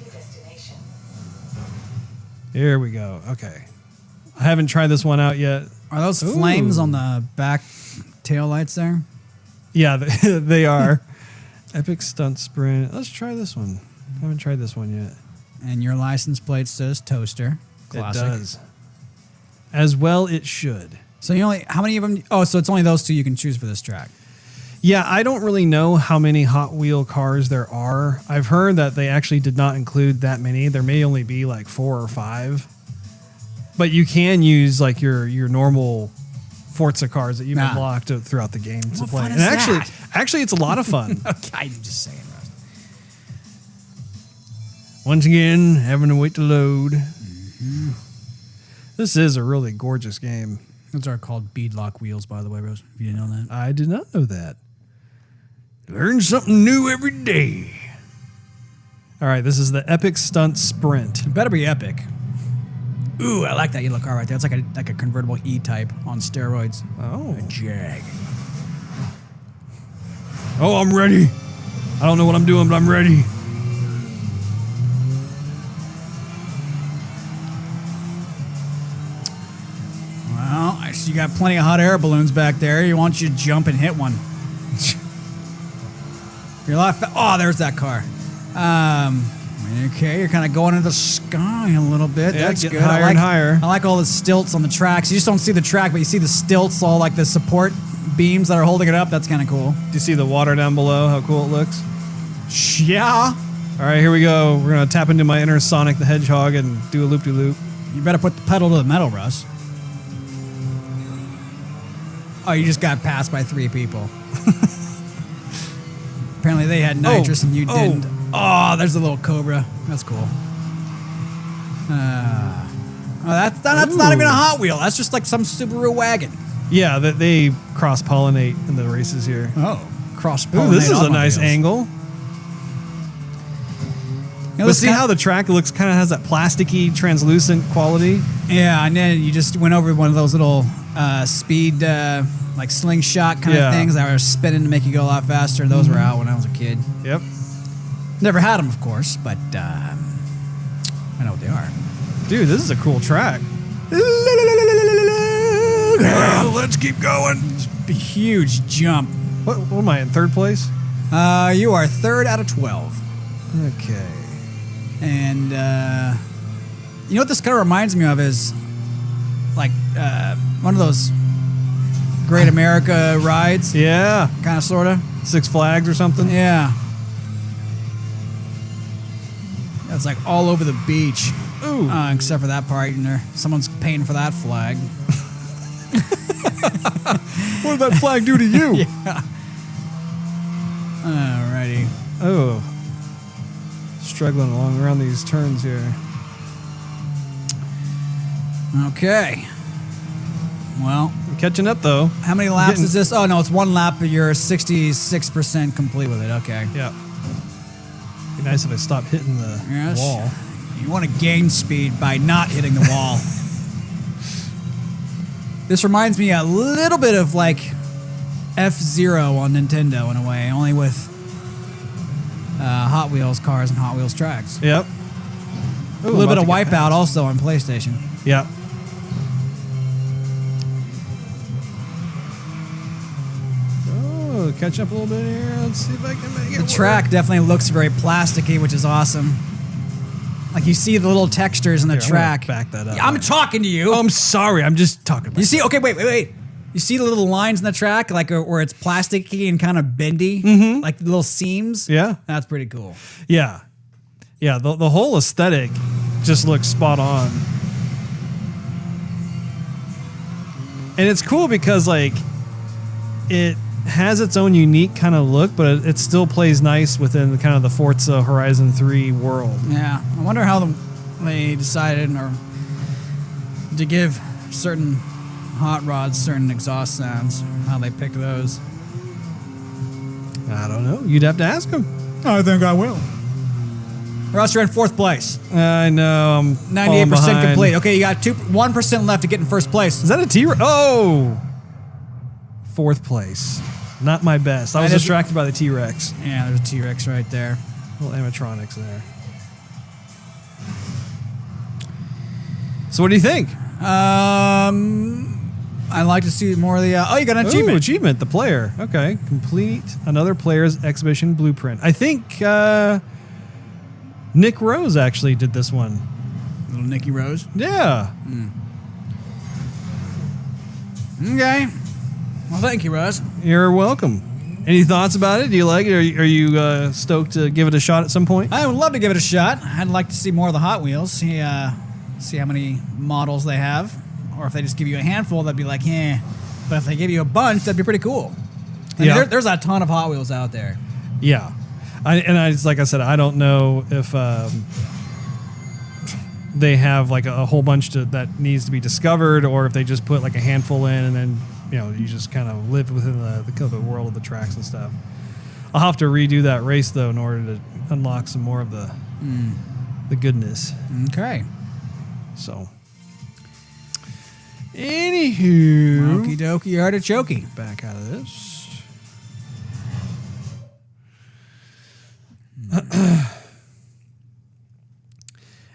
Here we go. Okay, I haven't tried this one out yet. Are those flames on the back tail lights there? Yeah, they are. Epic stunt sprint. Let's try this one. I haven't tried this one yet. And your license plate says Toaster. Classic. It does. As well, it should. So you only how many of them? Oh, so it's only those two you can choose for this track. Yeah, I don't really know how many Hot Wheel cars there are. I've heard that they actually did not include that many. There may only be like 4 or 5. But you can use like your normal Forza cars that you've unlocked throughout the game to play. fun And is actually it's a lot of fun. Okay, I'm just saying, Russ. Once again, having to wait to load. This is a really gorgeous game. Those are called beadlock wheels, by the way, Rose. If you didn't know that. I did not know that. Learn something new every day. All right, this is the Epic Stunt Sprint. It better be epic. Ooh, I like that yellow car right there. It's like a convertible E-Type on steroids. Oh. A Jag. Oh, I'm ready. I don't know what I'm doing, but I'm ready. Well, I see you got plenty of hot air balloons back there. You want you to jump and hit one. You're a lot oh, there's that car. Okay, you're kind of going into the sky a little bit. Yeah, That's getting good. higher and higher. I like all the stilts on the tracks. You just don't see the track, but you see the stilts, all like the support beams that are holding it up. That's kind of cool. Do you see the water down below? How cool it looks? Yeah. All right, here we go. We're going to tap into my inner Sonic the Hedgehog and do a loop-de-loop. You better put the pedal to the metal, Russ. Oh, you just got passed by 3 people. Apparently they had nitrous and you didn't. Oh, there's a little Cobra. That's cool. That's not even a Hot Wheel. That's just like some Subaru wagon. Yeah, that they cross-pollinate in the races here. Oh, cross-pollinate. Ooh, this is a automobiles. nice angle. You know, But see how the track looks, kind of has that plasticky, translucent quality? Yeah, and then you just went over one of those little speed, like slingshot kind of things that were spinning to make you go a lot faster. Those were out when I was a kid. Yep. Never had them, of course, but I know what they are. Dude, this is a cool track. Let's keep going. Huge jump. What am I, in 3rd place? You are 3rd out of 12. Okay. And you know what this kind of reminds me of is like one of those Great America rides. Yeah. Kind of, sort of. Six Flags or something? Yeah. It's like all over the beach. Ooh. Except for that part, and someone's paying for that flag. What did that flag do to you? Yeah. Alrighty. Oh. Struggling along around these turns here. Okay. Well, I'm catching up though. how many laps is this? Oh, no, it's one lap, but you're 66% complete with it. Okay. Yeah. Be nice if I stopped hitting the Yes. wall. You want to gain speed by not hitting the wall. This reminds me a little bit of like F-Zero on Nintendo in a way, only with Hot Wheels cars and Hot Wheels tracks. Yep. A little bit of Wipeout also on PlayStation. Yep. Oh, catch up a little bit here. Let's see if I can make it The track definitely looks very plasticky, which is awesome. Like you see the little textures in the Here, I'm track. gonna back that up. Yeah, I'm talking to you. Oh, I'm sorry. I'm just talking about You see? Okay, wait. You see the little lines in the track, like where it's plasticky and kind of bendy, like the little seams. Yeah. That's pretty cool. Yeah. Yeah, the whole aesthetic just looks spot on. And it's cool because like it has its own unique kind of look, but it still plays nice within the kind of the Forza Horizon 3 world. Yeah, I wonder how they decided to give certain hot rods certain exhaust sounds, how they picked those. I don't know. You'd have to ask them. I think I will. Russ, you're in fourth place. I know. I'm 98% complete. Okay, you got 1% left to get in first place. Is that a T-Rex? Oh! Fourth place. Not my best. I was distracted by the T-Rex. Yeah, there's a T-Rex right there. Little animatronics there. So what do you think? I'd like to see more of the... oh, you got an achievement. Ooh, achievement, the player. Okay. Complete another player's exhibition blueprint. I think Nick Rose actually did this one. Little Nicky Rose. Yeah. Okay. Well, thank you, Russ. You're welcome. Any thoughts about it? Do you like it? Are you stoked to give it a shot at some point? I would love to give it a shot. I'd like to see more of the Hot Wheels. See how many models they have. Or if they just give you a handful, that'd be like, eh. But if they give you a bunch, that'd be pretty cool. I mean, there's a ton of Hot Wheels out there. Yeah. Like I said, I don't know if they have like a whole bunch that needs to be discovered, or if they just put like a handful in and then you just kind of live within the world of the tracks and stuff. I'll have to redo that race though in order to unlock some more of the goodness. Okay. So, anywho, Okie dokie artichokey. back out of this.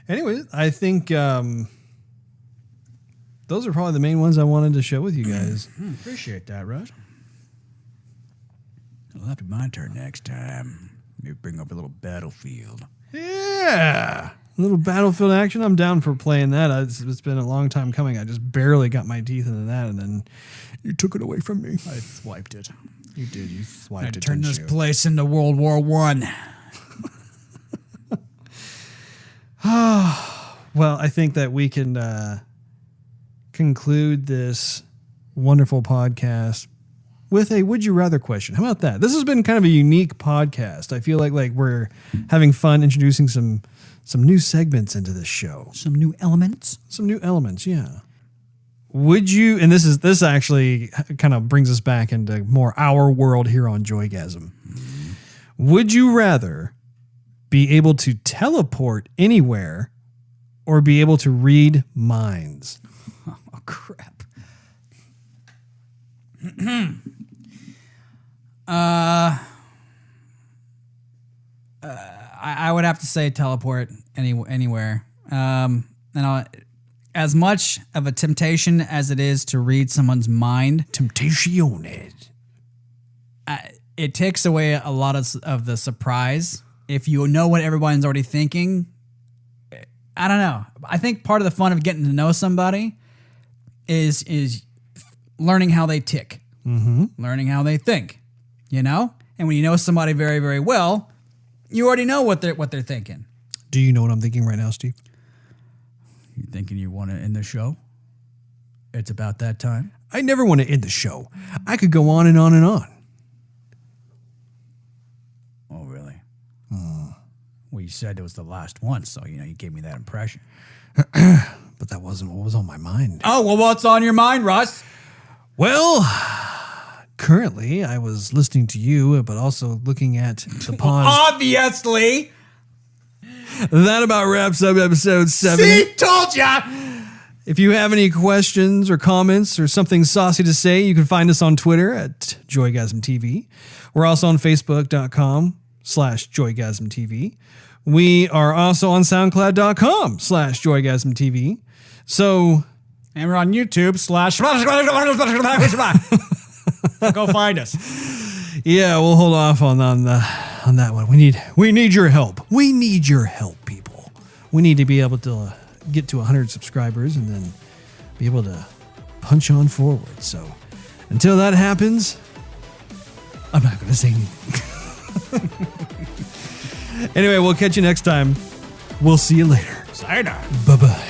Anyway, I think those are probably the main ones I wanted to share with you guys. Appreciate that, Russ. It'll have to be my turn next time. Maybe bring up a little Battlefield. Yeah. A little Battlefield action. I'm down for playing that. It's been a long time coming. I just barely got my teeth into that, and then you took it away from me. I swiped it. You did. You swiped I it. turned didn't this you? place into World War I. Well, I think that we can conclude this wonderful podcast with a would you rather question. How about that? This has been kind of a unique podcast. I feel like we're having fun introducing some new segments into this show. Some new elements. Some new elements, yeah. Would you, and this actually kind of brings us back into more our world here on Joygasm. Would you rather be able to teleport anywhere or be able to read minds? Oh, crap. I would have to say teleport anywhere. As much of a temptation as it is to read someone's mind, Temptationed. it takes away a lot of the surprise. If you know what everyone's already thinking, I don't know. I think part of the fun of getting to know somebody is learning how they tick, learning how they think, And when you know somebody very, very well, you already know what they're thinking. Do you know what I'm thinking right now, Steve? You thinking you want to end the show? It's about that time. I never want to end the show. I could go on and on and on. Oh, really? Well, you said it was the last one, so you gave me that impression. But that wasn't what was on my mind. Oh, well, what's on your mind, Russ? Well, currently I was listening to you, but also looking at the pause. Obviously. That about wraps up episode 7. See, told ya. If you have any questions or comments or something saucy to say, you can find us on Twitter at Joygasm TV. We're also on Facebook.com/Joygasm TV. We are also on SoundCloud.com/Joygasm TV. So, and we're on YouTube / Go find us. yeah, we'll hold off on that one. We need your help. We need your help, people. We need to be able to get to 100 subscribers and then be able to punch on forward. So until that happens, I'm not going to say anything. Anyway, we'll catch you next time. We'll see you later. Sayonara. Bye-bye.